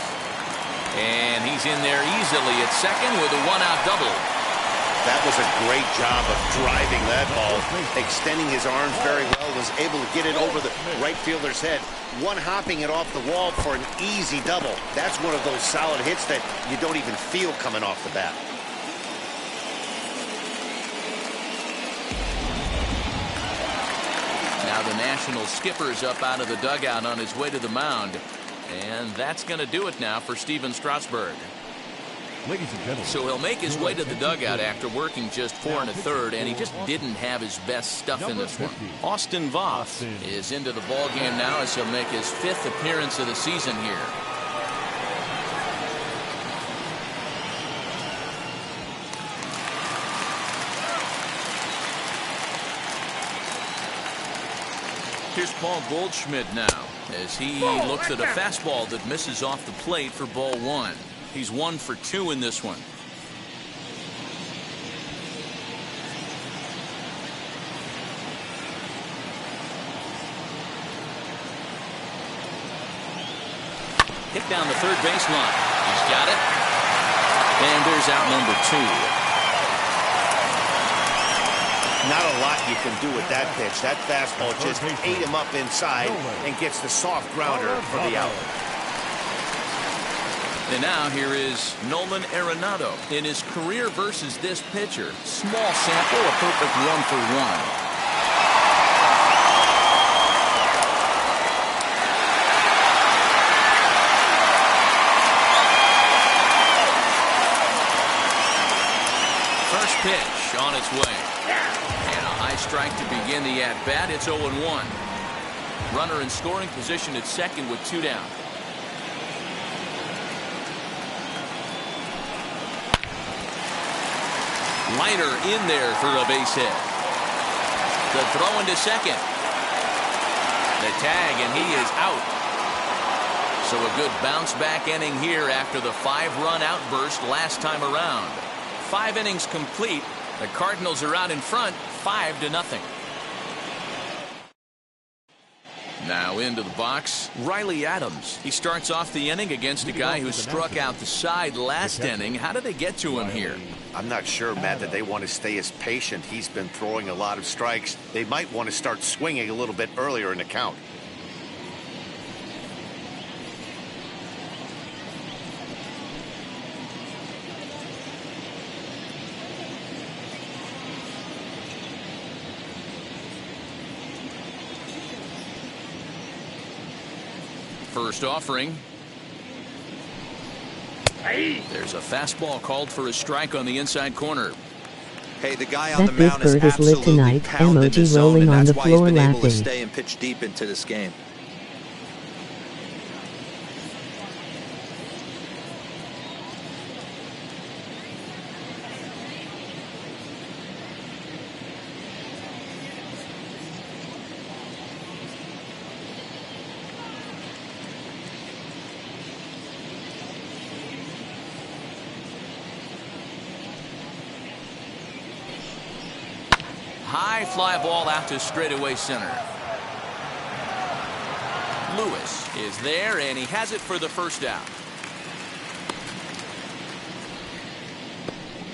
And he's in there easily at second with a 1-out double. That was a great job of driving that ball, extending his arms very well, was able to get it over the right fielder's head, one-hopping it off the wall for an easy double. That's one of those solid hits that you don't even feel coming off the bat. Now the National skipper's up out of the dugout on his way to the mound. And that's going to do it now for Steven Strasburg. Ladies and gentlemen. So he'll make his way to the dugout after working just 4 1/3, and he just didn't have his best stuff in this one. Austin Voth is into the ball game now as he'll make his 5th appearance of the season here. Here's Paul Goldschmidt now as he looks at a fastball that misses off the plate for ball 1. He's 1 for 2 in this one. Hit down the third baseline. He's got it. And there's out number 2. Not a lot you can do with that pitch. That fastball just ate him up inside and gets the soft grounder for the out. And now here is Nolan Arenado in his career versus this pitcher. Small sample, a perfect 1-for-1. First pitch on its way. And a high strike to begin the at-bat. It's 0-1. Runner in scoring position at second with 2 down. Liner in there for a base hit. The throw into second. The tag, and he is out. So a good bounce back inning here after the 5-run outburst last time around. 5 innings complete. The Cardinals are out in front 5-0. Now into the box, Riley Adams. He starts off the inning against a guy who struck out the side last inning. How did they get to him here? I'm not sure, Matt, that they want to stay as patient. He's been throwing a lot of strikes. They might want to start swinging a little bit earlier in the count. First offering. There's a fastball called for a strike on the inside corner. Hey, the guy on the That big mound is bird is lit absolutely tonight. pounding Emoji the zone, rolling and on that's the why he's floor been able to laughing. stay and pitch deep into this game. High fly ball out to straightaway center. Lewis is there, and he has it for the first out.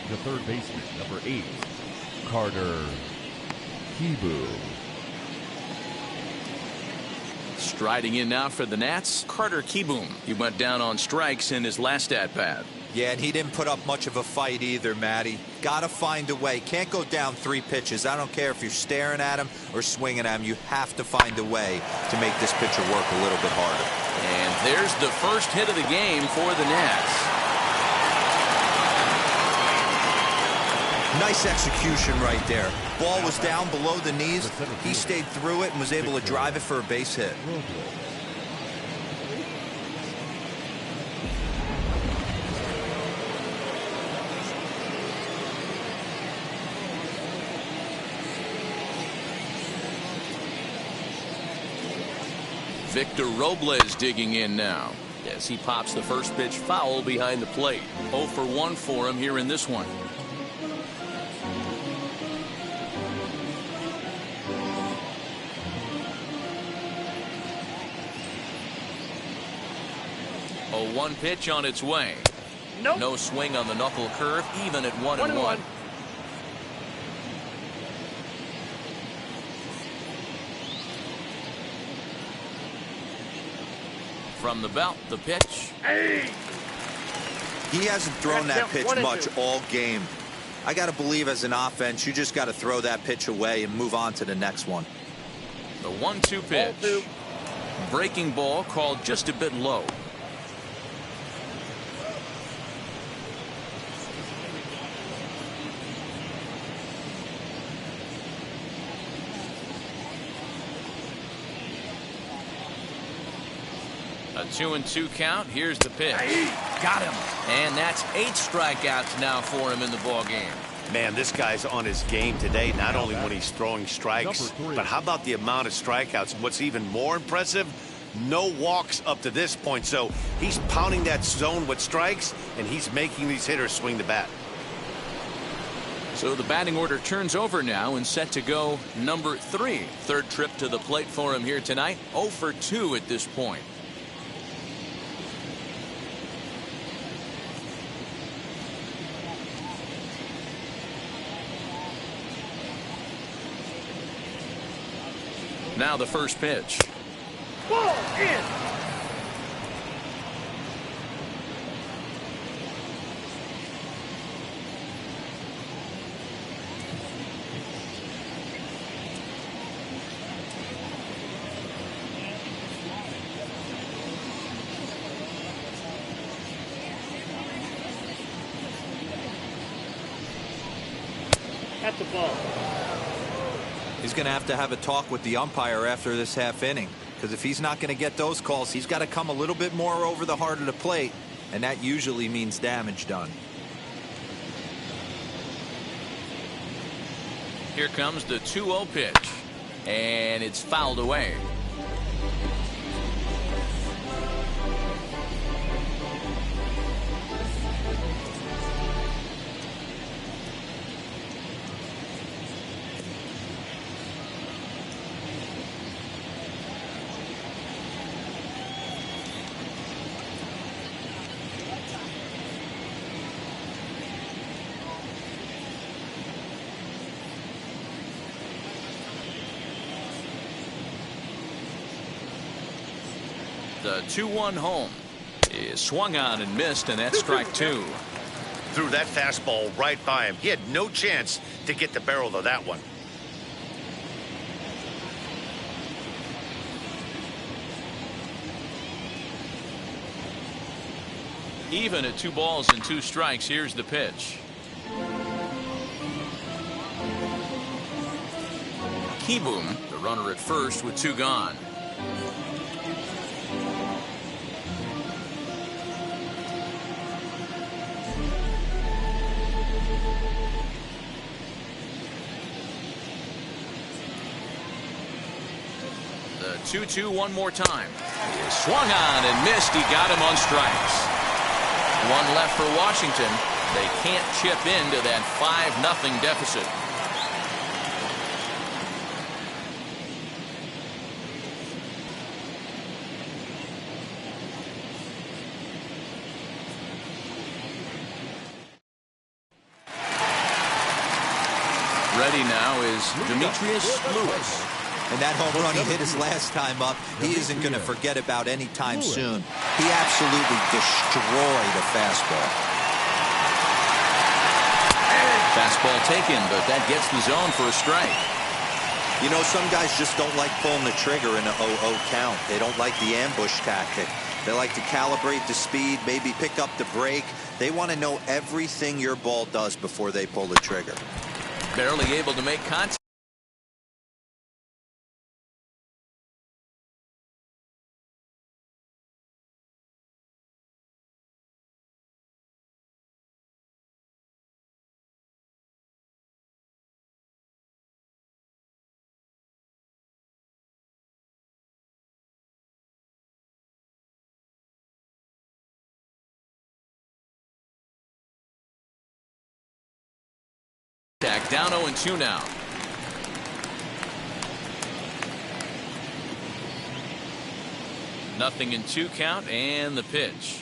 The third baseman, number 8, Carter Kieboom. Striding in now for the Nats, Carter Kieboom. He went down on strikes in his last at-bat. Yeah, and he didn't put up much of a fight either, Matty. Gotta find a way. Can't go down 3 pitches. I don't care if you're staring at him or swinging at him. You have to find a way to make this pitcher work a little bit harder. And there's the first hit of the game for the Nats. Nice execution right there. Ball was down below the knees. He stayed through it and was able to drive it for a base hit. Victor Robles digging in now as he pops the first pitch foul behind the plate. 0-for-1 for him here in this one. A 1 pitch on its way. Nope. No swing on the knuckle curve, even at 1-1. From the belt, the pitch. He hasn't thrown that pitch much all game. I got to believe as an offense, you just got to throw that pitch away and move on to the next one. The 1-2 pitch. Breaking ball called just a bit low. A 2-2 count. Here's the pitch. Got him. And that's 8 strikeouts now for him in the ball game. Man, this guy's on his game today, not only when he's throwing strikes, but how about the amount of strikeouts? What's even more impressive, no walks up to this point. So he's pounding that zone with strikes, and he's making these hitters swing the bat. So the batting order turns over now and set to go number 3. Third trip to the plate for him here tonight. 0-for-2 at this point. Now the first pitch. Ball in. At the ball. He's going to have a talk with the umpire after this half inning, because if he's not going to get those calls, he's got to come a little bit more over the heart of the plate, and that usually means damage done. Here comes the 2-0 pitch, and it's fouled away. The 2-1 home is swung on and missed, and that's strike 2. Threw that fastball right by him. He had no chance to get the barrel of that one. Even at 2 balls and 2 strikes. Here's the pitch. Kieboom, the runner at first with 2 gone. The 2-2 one more time. He swung on and missed. He got him on strikes. 1 left for Washington. They can't chip into that 5-0 deficit. Ready now is Demetrius Lewis. And that home run he hit his last time up, he isn't going to forget about any time soon. He absolutely destroyed a fastball. Fastball taken, but that gets the zone for a strike. You know, some guys just don't like pulling the trigger in an 0-0 count. They don't like the ambush tactic. They like to calibrate the speed, maybe pick up the brake. They want to know everything your ball does before they pull the trigger. Barely able to make contact. Down 0-2 now. Nothing in 2 count, and the pitch.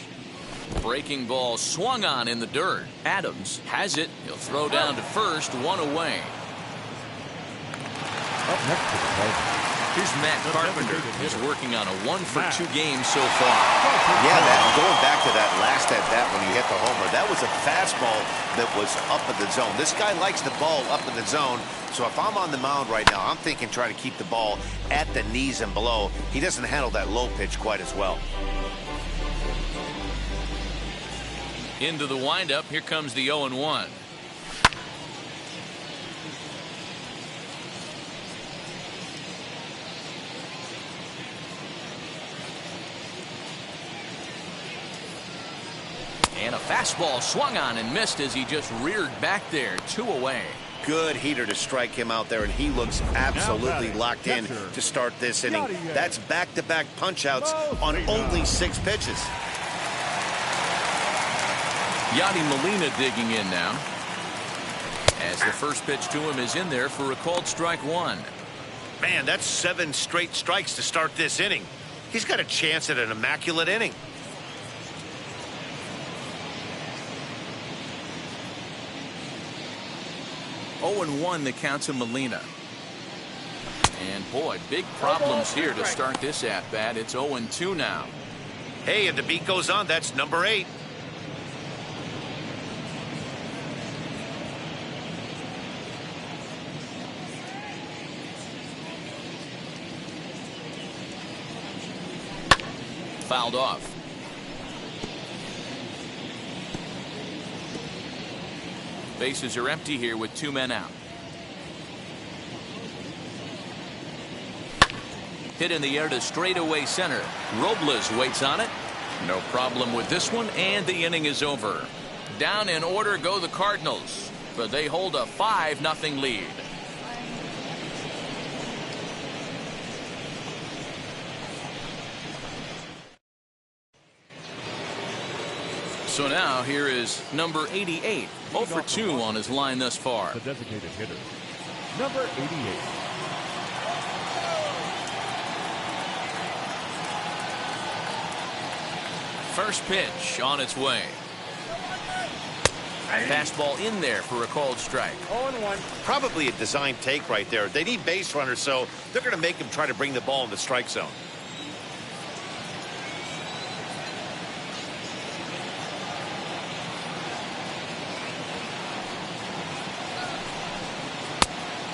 Breaking ball swung on in the dirt. Adams has it. He'll throw down to first, 1 away. Up next to the plate. Here's Matt Carpenter. He's working on a 1-for-2 game so far. Yeah, going back to that last at bat when he hit the homer, that was a fastball that was up in the zone. This guy likes the ball up in the zone, so if I'm on the mound right now, I'm thinking try to keep the ball at the knees and below. He doesn't handle that low pitch quite as well. Into the windup, here comes the 0-1. And a fastball swung on and missed as he just reared back there. 2 away. Good heater to strike him out there, and he looks absolutely locked in to start this inning. That's back-to-back punch-outs on only 6 pitches. Yadi Molina digging in now, as the first pitch to him is in there for a called strike 1. Man, that's 7 straight strikes to start this inning. He's got a chance at an immaculate inning. And 1 the count to Molina. And boy, big problems here to start this at bat. It's 0-2 now. Hey, and the beat goes on. That's number 8. Fouled off. Bases are empty here with 2 men out. Hit in the air to straightaway center. Robles waits on it. No problem with this one, and the inning is over. Down in order go the Cardinals, but they hold a 5-0 lead. So now here is number 88. 0 for 2 on his line thus far. The designated hitter, number 88. First pitch on its way. Fastball in there for a called strike. 0-1. Probably a design take right there. They need base runners, so they're going to make him try to bring the ball in the strike zone.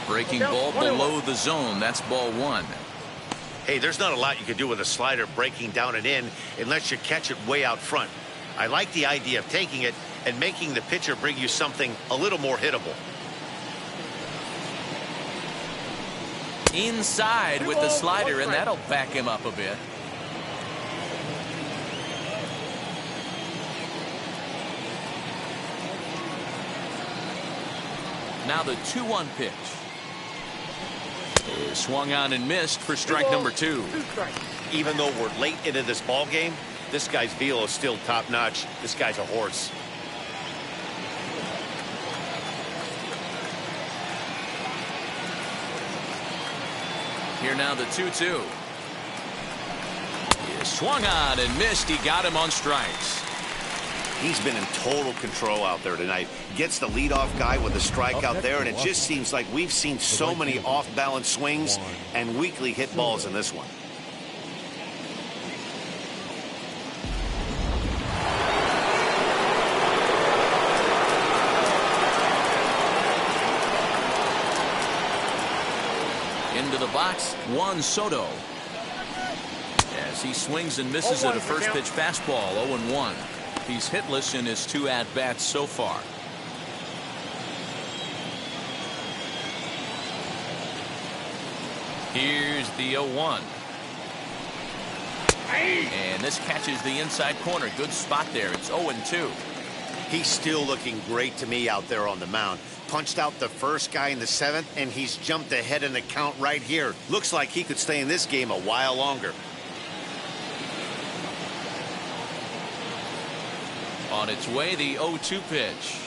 Breaking ball below the zone. That's ball 1. Hey, there's not a lot you can do with a slider breaking down and in unless you catch it way out front. I like the idea of taking it and making the pitcher bring you something a little more hittable. Inside with the slider, and that'll back him up a bit. Now the 2-1 pitch. Swung on and missed for strike number 2. Even though we're late into this ball game, this guy's velo is still top notch. This guy's a horse. Here now the 2-2. Swung on and missed. He got him on strikes. He's been in total control out there tonight. Gets the leadoff guy with a strike out there, and it just seems like we've seen so many off-balance swings and weakly hit balls in this one. Into the box, Juan Soto. As he swings and misses at a first pitch fastball, 0-1. He's hitless in his 2 at-bats so far. Here's the 0-1. And this catches the inside corner. Good spot there. It's 0-2. He's still looking great to me out there on the mound. Punched out the first guy in the 7th, and he's jumped ahead in the count right here. Looks like he could stay in this game a while longer. On its way, the 0-2 pitch.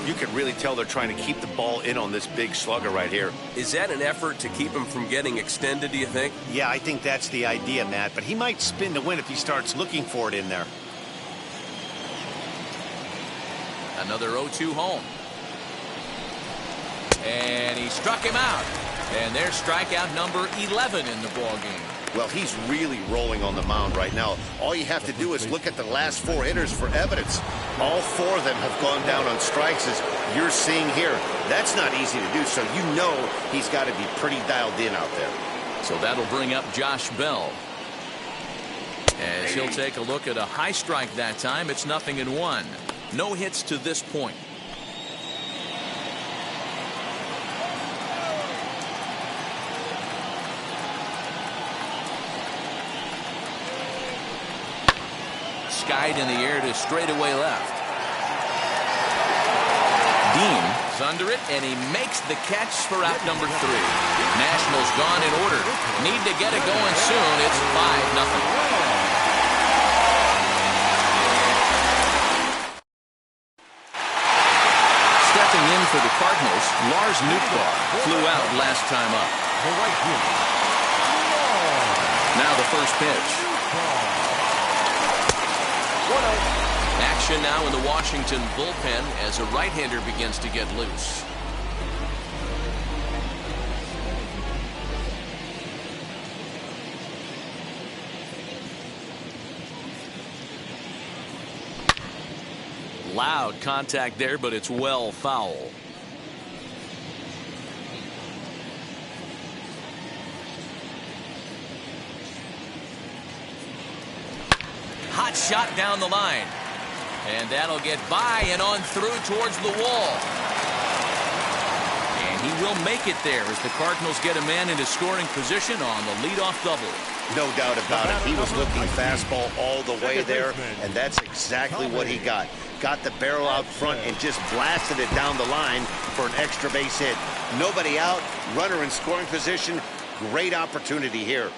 You can really tell they're trying to keep the ball in on this big slugger right here. Is that an effort to keep him from getting extended, do you think? Yeah, I think that's the idea, Matt, but he might spin to win if he starts looking for it in there. Another 0-2 home. And he struck him out. And there's strikeout number 11 in the ball game. Well, he's really rolling on the mound right now. All you have to do is look at the last 4 hitters for evidence. All 4 of them have gone down on strikes, as you're seeing here. That's not easy to do, so you know he's got to be pretty dialed in out there. So that'll bring up Josh Bell. As he'll take a look at a high strike that time. It's 0-1. No hits to this point. Skied in the air to straightaway left. Dean is under it, and he makes the catch for out number 3. Nationals gone in order. Need to get it going soon. It's 5-0. Stepping in for the Cardinals, Lars Nootbaar flew out last time up. Now the first pitch. Action now in the Washington bullpen as a right-hander begins to get loose. Loud contact there, but it's well foul. Hot shot down the line. And that'll get by and on through towards the wall. And he will make it there as the Cardinals get a man into scoring position on the leadoff double. No doubt about it. He was looking fastball all the way there, and that's exactly what he got. Got the barrel out front and just blasted it down the line for an extra base hit. Nobody out, runner in scoring position. Great opportunity here.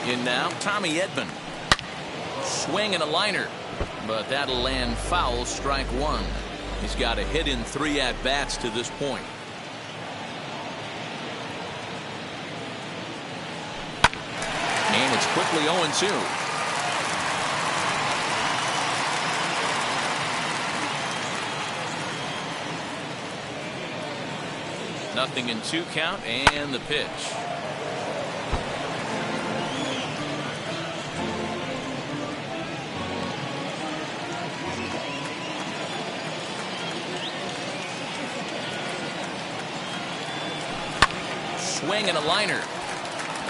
In now, Tommy Edman. Swing and a liner, but that'll land foul, strike one. He's got a hit in 3 at-bats to this point. And it's quickly 0-2. Nothing in 2 count, and the pitch. Swing and a liner.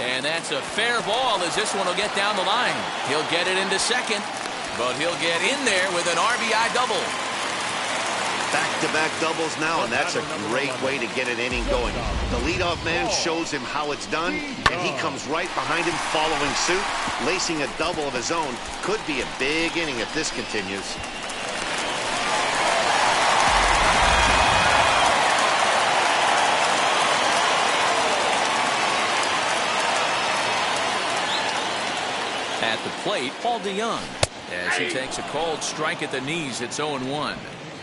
And that's a fair ball as this one will get down the line. He'll get it into second, but he'll get in there with an RBI double. Back-to-back doubles now, and that's a great way to get an inning going. The leadoff man shows him how it's done, and he comes right behind him following suit. Lacing a double of his own could be a big inning if this continues. At the plate, Paul DeYoung, as he takes a cold strike at the knees. It's 0-1.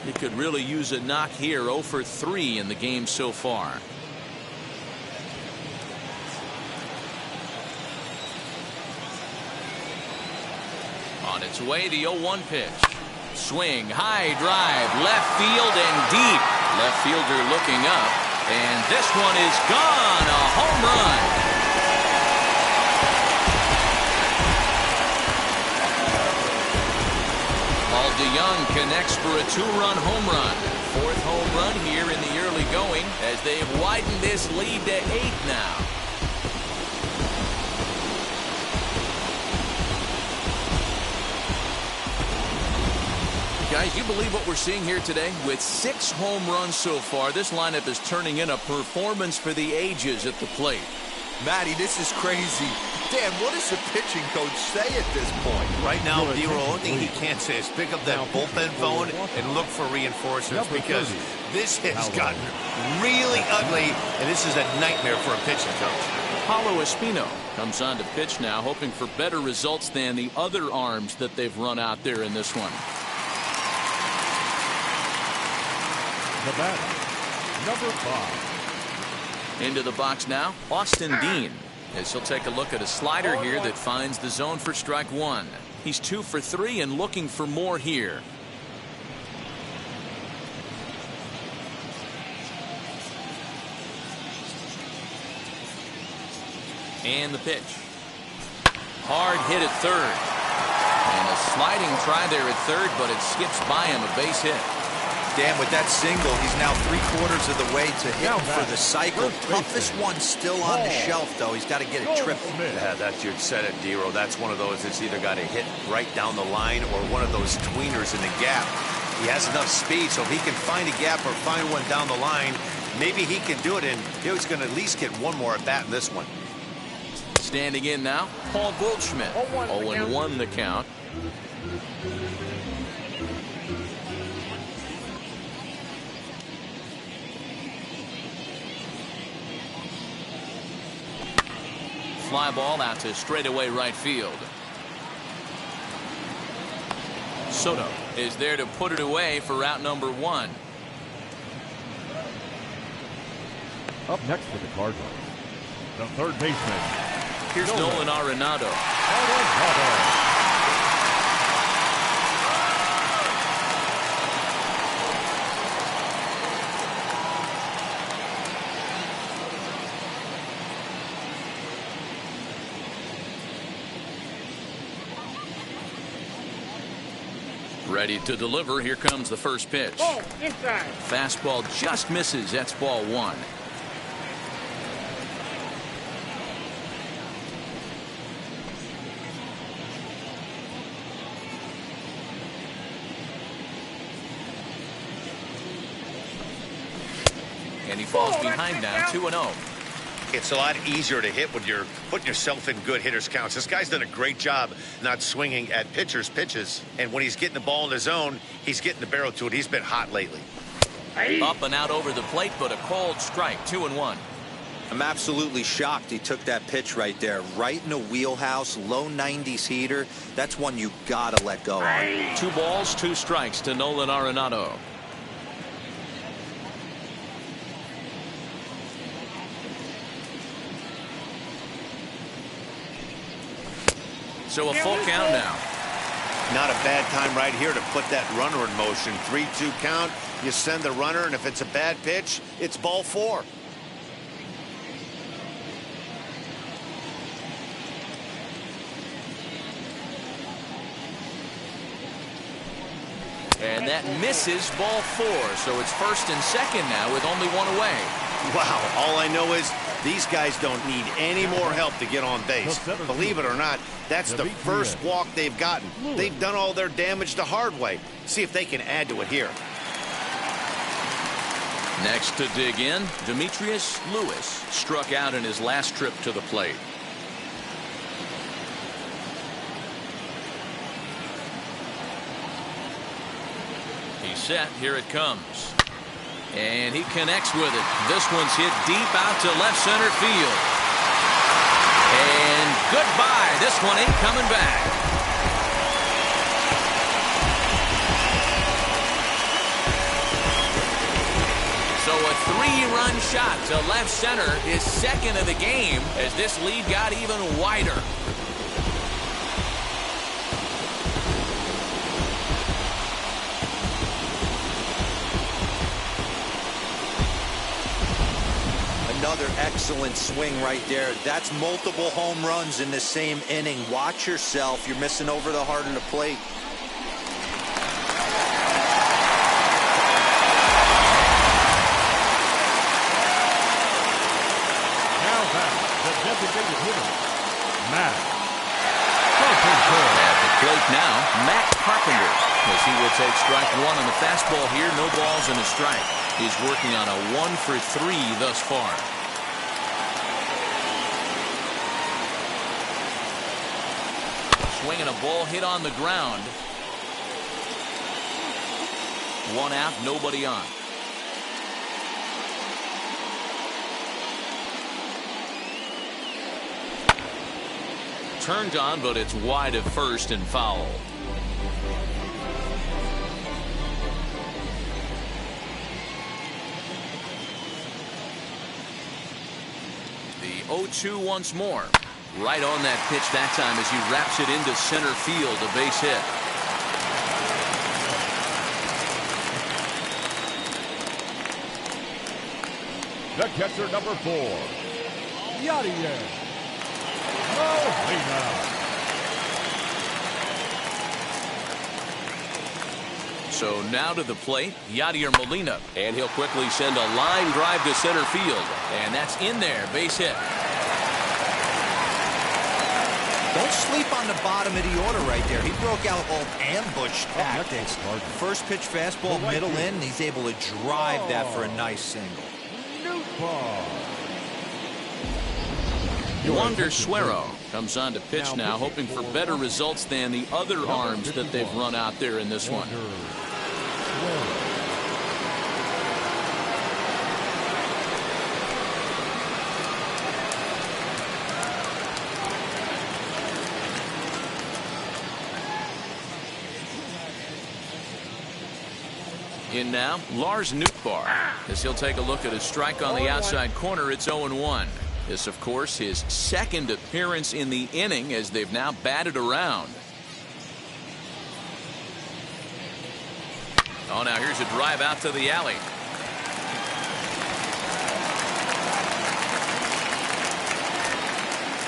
He could really use a knock here. 0 for 3 in the game so far. On its way, the 0-1 pitch. Swing, high drive, left field and deep. Left fielder looking up, and this one is gone. A home run. DeYoung connects for a 2-run home run. 4th home run here in the early going as they've widened this lead to 8 now. Guys, you believe what we're seeing here today? With 6 home runs so far, this lineup is turning in a performance for the ages at the plate. Matty, this is crazy. Dan, what does the pitching coach say at this point? Right now, the only thing he can't say is pick up that bullpen phone and look for reinforcements, because this has gotten really ugly, and this is a nightmare for a pitching coach. Paulo Espino comes on to pitch now, hoping for better results than the other arms that they've run out there in this one. The batter, number 5. Into the box now, Austin Dean, as he'll take a look at a slider here that finds the zone for strike 1. He's 2 for 3 and looking for more here. And the pitch. Hard hit at third. And a sliding try there at third, but it skips by him, a base hit. Dan, with that single, he's now 3/4 of the way to hit him for the cycle. Toughest one still on the shelf, though. He's got to get it triple. Yeah, that's, you said it, Dero. That's one of those that's either got to hit right down the line or one of those tweeners in the gap. He has enough speed, so if he can find a gap or find one down the line, maybe he can do it, and he's going to at least get one more at bat in this one. Standing in now, Paul Goldschmidt. 0-1 the count. Fly ball out to straightaway right field. Soto is there to put it away for route number 1. Up next for the Cardinals, the third baseman. Here's Nolan Arenado. Ready to deliver. Here comes the first pitch. Oh, inside. Fastball just misses. That's ball 1. And he falls behind now, 2-0. It's a lot easier to hit when you're putting yourself in good hitters' counts. This guy's done a great job not swinging at pitchers' pitches. And when he's getting the ball in the zone, he's getting the barrel to it. He's been hot lately. Up and out over the plate, but a cold strike, 2-1. I'm absolutely shocked he took that pitch right there. Right in the wheelhouse, low 90s heater. That's one you gotta let go on. 2 balls, 2 strikes to Nolan Arenado. So a full count now. Not a bad time right here to put that runner in motion. 3-2 count. You send the runner, and if it's a bad pitch, it's ball 4. And that misses, ball 4. So it's first and second now with only 1 away. Wow, all I know is these guys don't need any more help to get on base. Believe it or not, that's the first walk they've gotten. They've done all their damage the hard way. See if they can add to it here. Next to dig in, Demetrius Lewis struck out in his last trip to the plate. He's set. Here it comes. And he connects with it. This one's hit deep out to left center field. And goodbye. This one ain't coming back. So a 3-run shot to left center, his second of the game, as this lead got even wider. Another excellent swing right there. That's multiple home runs in the same inning. Watch yourself. You're missing over the heart of the plate. Now back, the designated hitter, Matt Carpenter. At the plate now, Matt Carpenter, as he will take strike 1 on the fastball here. No balls and a strike. He's working on a 1-for-3 thus far. Swinging a ball hit on the ground. 1 out, nobody on. Turned on, but it's wide of first and foul. The 0-2 once more. Right on that pitch that time as he wraps it into center field, a base hit. The catcher, number 4, Yadier Molina. So now to the plate, Yadier Molina. And he'll quickly send a line drive to center field. And that's in there, base hit. Don't sleep on the bottom of the order right there. He broke out old ambush tactics. First pitch fastball, middle in, and he's able to drive that for a nice single. Wander Suero comes on to pitch now, hoping for better results than the other arms that they've run out there in this one. In now, Lars Nootbaar, as he'll take a look at a strike on the outside corner. It's 0-1. This, of course, his second appearance in the inning as they've now batted around. Oh, now here's a drive out to the alley.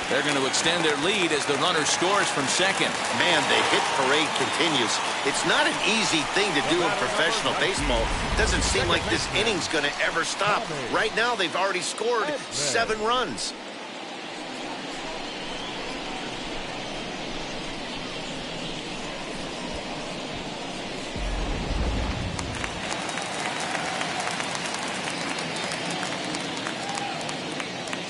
They're going to extend their lead as the runner scores from second. Man, the hit parade continues. It's not an easy thing to do in professional baseball. It doesn't seem like this inning's going to ever stop. Right now, they've already scored 7 runs.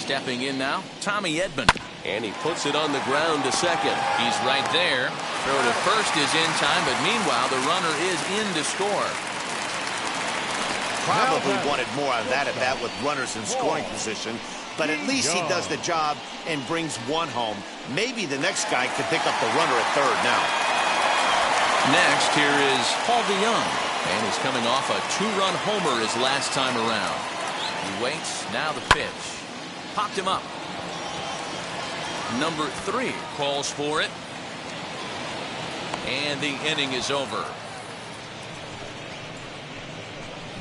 Stepping in now, Tommy Edman. And he puts it on the ground to second. He's right there. Throw to first is in time, but meanwhile the runner is in to score. Probably wanted more on that at bat with runners in scoring position, but at least he does the job and brings one home. Maybe the next guy could pick up the runner at third now. Next, here is Paul DeYoung, and he's coming off a 2-run homer his last time around. He waits, now the pitch. Popped him up. Number 3 calls for it. And the inning is over.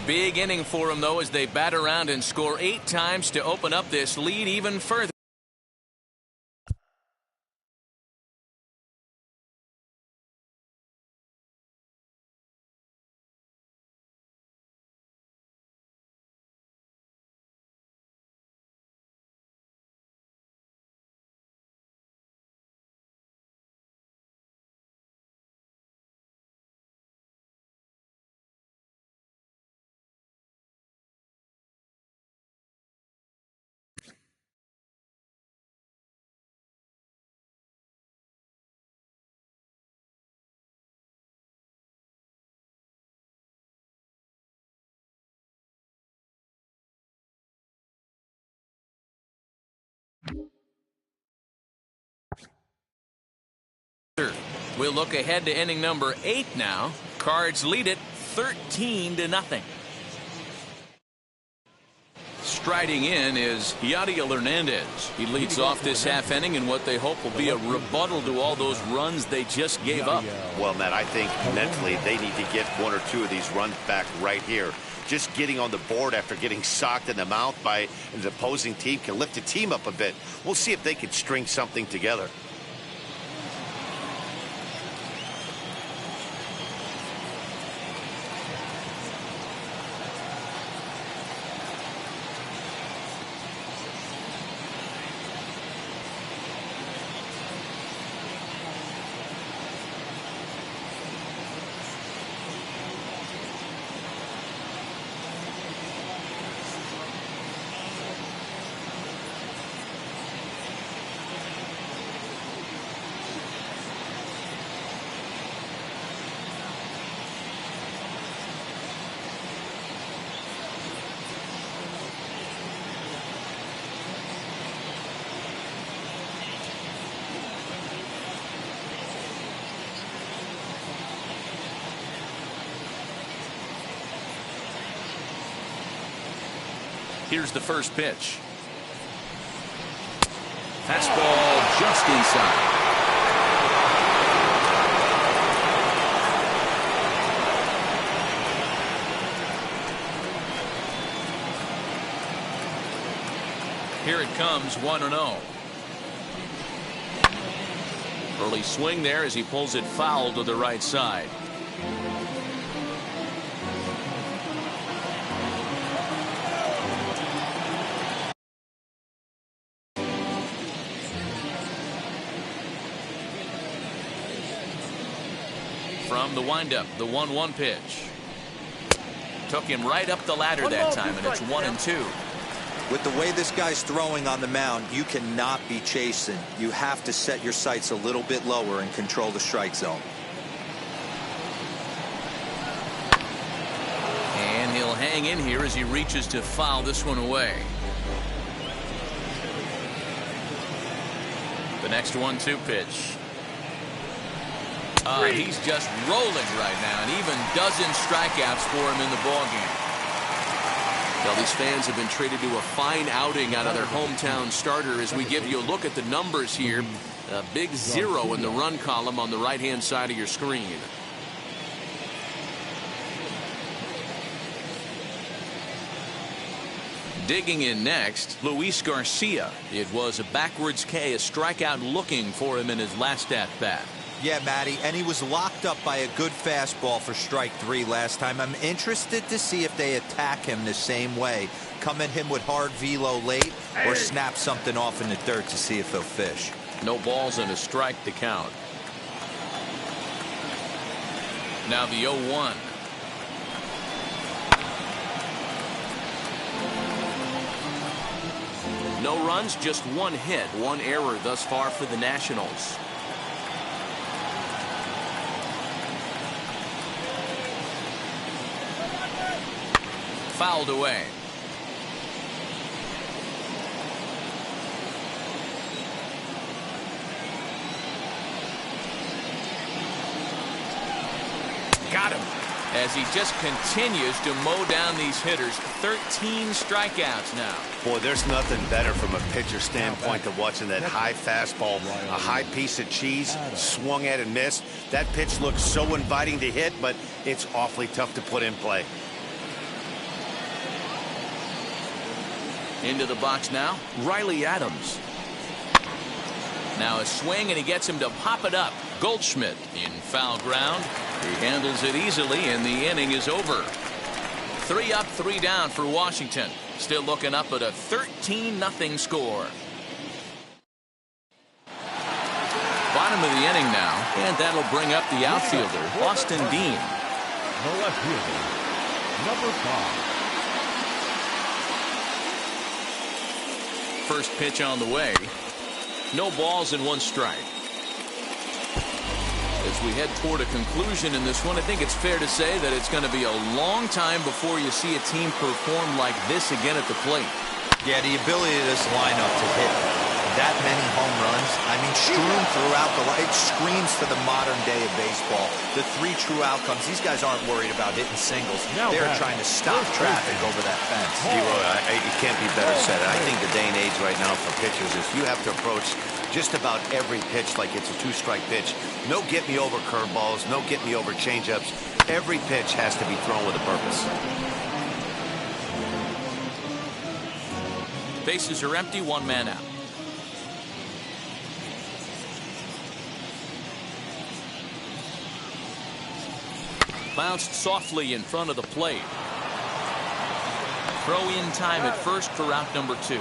Big inning for him, though, as they bat around and score 8 times to open up this lead even further. We'll look ahead to inning number 8 now. Cards lead it 13-0. Striding in is Yadiel Hernandez. He leads off this half inning in what they hope will be a rebuttal to all those runs they just gave up. Well, Matt, I think mentally they need to get 1 or 2 of these runs back right here. Just getting on the board after getting socked in the mouth by an opposing team can lift the team up a bit. We'll see if they can string something together. Here's the first pitch. Fastball just inside. Here it comes, 1-0. Early swing there as he pulls it foul to the right side. From the windup, the 1-1 pitch. Took him right up the ladder that time, and it's 1-2. With the way this guy's throwing on the mound, you cannot be chasing. You have to set your sights a little bit lower and control the strike zone. And he'll hang in here as he reaches to foul this one away. The next 1-2 pitch. He's just rolling right now, and even dozen strikeouts for him in the ballgame. Well, these fans have been treated to a fine outing out of their hometown starter as we give you a look at the numbers here. A big 0 in the run column on the right-hand side of your screen. Digging in next, Luis Garcia. It was a backwards K, a strikeout looking for him in his last at-bat. Yeah, Matty, and he was locked up by a good fastball for strike 3 last time. I'm interested to see if they attack him the same way. Come at him with hard velo late or snap something off in the dirt to see if he'll fish. No balls and a strike to count. Now the 0-1. No runs, just one hit, one error thus far for the Nationals. Fouled away. Got him. As he just continues to mow down these hitters. 13 strikeouts now. Boy, there's nothing better from a pitcher standpoint than watching that high fastball, a high piece of cheese, swung at and missed. That pitch looks so inviting to hit, but it's awfully tough to put in play. Into the box now, Riley Adams. Now a swing, and he gets him to pop it up. Goldschmidt in foul ground. He handles it easily, and the inning is over. 3 up, 3 down for Washington. Still looking up at a 13-0 score. Bottom of the inning now, and that'll bring up the outfielder, Austin Dean. The left fielder, number 5. First pitch on the way. No balls and 1 strike. As we head toward a conclusion in this one, I think it's fair to say that it's going to be a long time before you see a team perform like this again at the plate. Yeah, the ability of this lineup to hit that many home runs, I mean, strewn throughout the line, it screams to the modern day of baseball. The 3 true outcomes. These guys aren't worried about hitting singles. They're trying to stop traffic over that fence. It can't be better said. I think the day and age right now for pitchers is you have to approach just about every pitch like it's a 2-strike pitch. No get-me-over curveballs, no get-me-over changeups. Every pitch has to be thrown with a purpose. Bases are empty, 1 man out. Bounced softly in front of the plate. Throw in time at first for out number 2.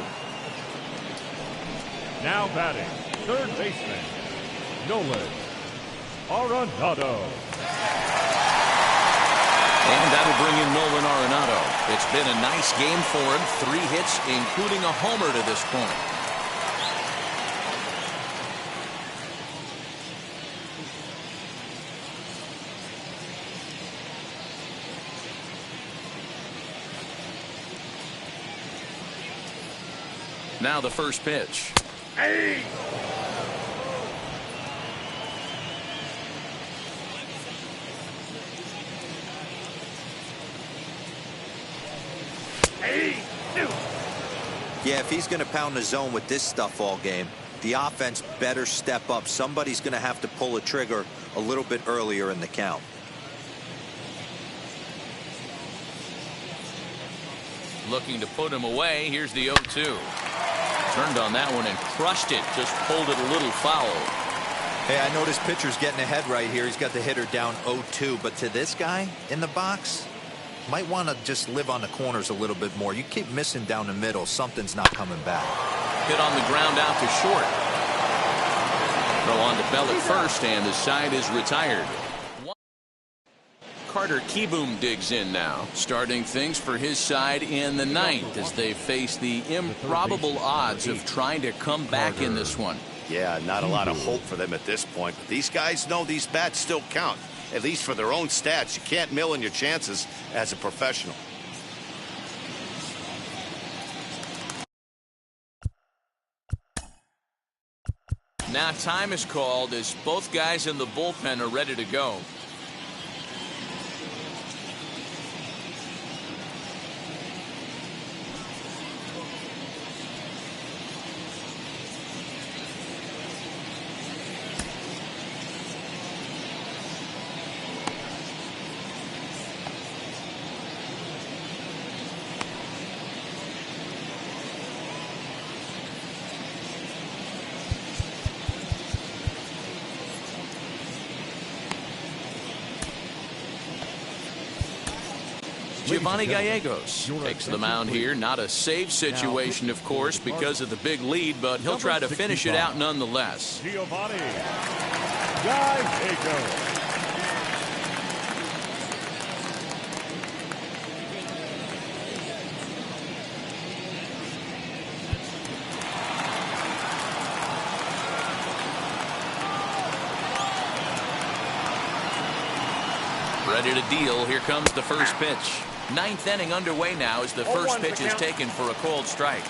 Now batting, third baseman, Nolan Arenado. And that'll bring in Nolan Arenado. It's been a nice game for him. 3 hits, including a homer to this point. Now the first pitch. Hey! Yeah, if he's going to pound the zone with this stuff all game, the offense better step up. Somebody's going to have to pull a trigger a little bit earlier in the count. Looking to put him away. Here's the 0-2. Turned on that one and crushed it. Just pulled it a little foul. Hey, I know this pitcher's getting ahead right here. He's got the hitter down 0-2. But to this guy in the box, might want to just live on the corners a little bit more. You keep missing down the middle. Something's not coming back. Hit on the ground out to short. Throw on to Bell at first, and the side is retired. Carter Kieboom digs in now, starting things for his side in the 9th as they face the improbable odds of trying to come back in this one. Yeah, not a lot of hope for them at this point, but these guys know these bats still count, at least for their own stats. You can't mill in your chances as a professional. Now time is called as both guys in the bullpen are ready to go. Giovanni Gallegos takes the mound here. Not a save situation, of course, because of the big lead, but he'll try to finish it out nonetheless. Giovanni Gallegos. Ready to deal. Here comes the first pitch. Ninth inning underway now as the first pitch is taken for a called strike.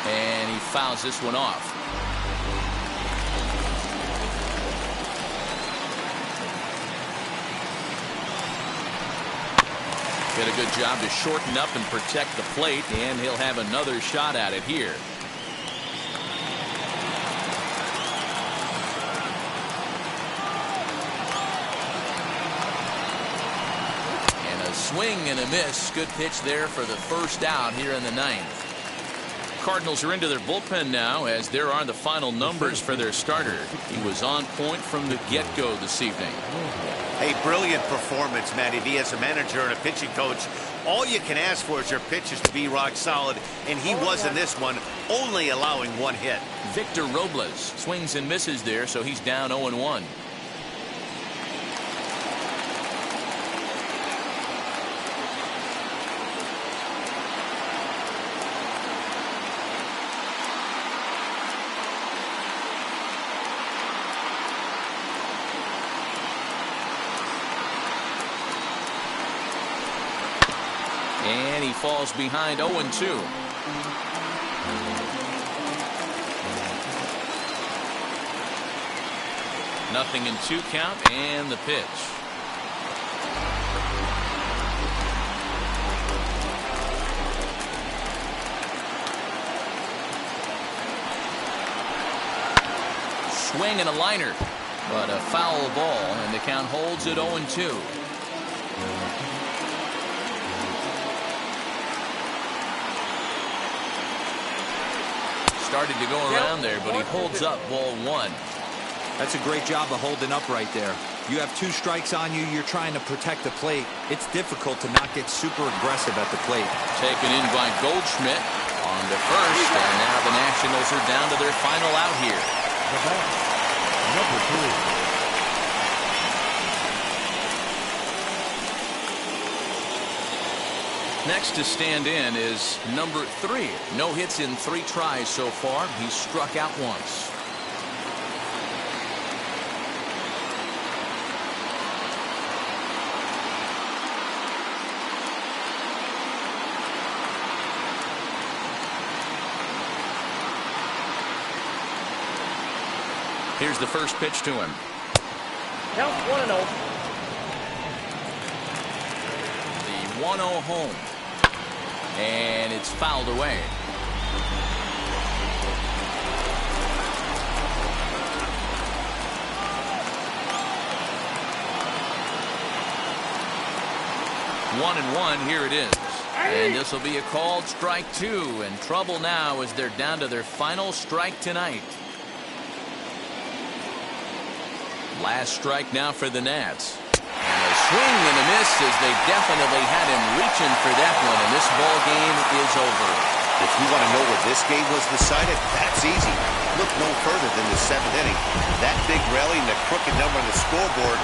And he fouls this one off. Did a good job to shorten up and protect the plate, and he'll have another shot at it here. And a swing and a miss. Good pitch there for the first out here in the ninth. Cardinals are into their bullpen now as there are the final numbers for their starter. He was on point from the get-go this evening. A brilliant performance, Matty V. As a manager and a pitching coach, all you can ask for is your pitches to be rock solid, and he was in this one, only allowing one hit. Victor Robles swings and misses there, so he's down 0-1. And he falls behind 0-2. Nothing in 2 count, and the pitch. Swing and a liner, but a foul ball, and the count holds at 0-2. Started to go around there, but he holds up ball 1. That's a great job of holding up right there. You have 2 strikes on you. You're trying to protect the plate. It's difficult to not get super aggressive at the plate. Taken in by Goldschmidt on the first, and now the Nationals are down to their final out here. Number 3. Next to stand in is number 3. No hits in 3 tries so far. He's struck out once. Here's the first pitch to him. Count 1-0. The 1-0 home. And it's fouled away. One and one, here it is. And this will be a called strike 2, and trouble now as they're down to their final strike tonight. Last strike now for the Nats. And a swing and a miss as they definitely had him reaching for that one, and this ball game is over. If you want to know where this game was decided, that's easy. Look no further than the 7th inning. That big rally and the crooked number on the scoreboard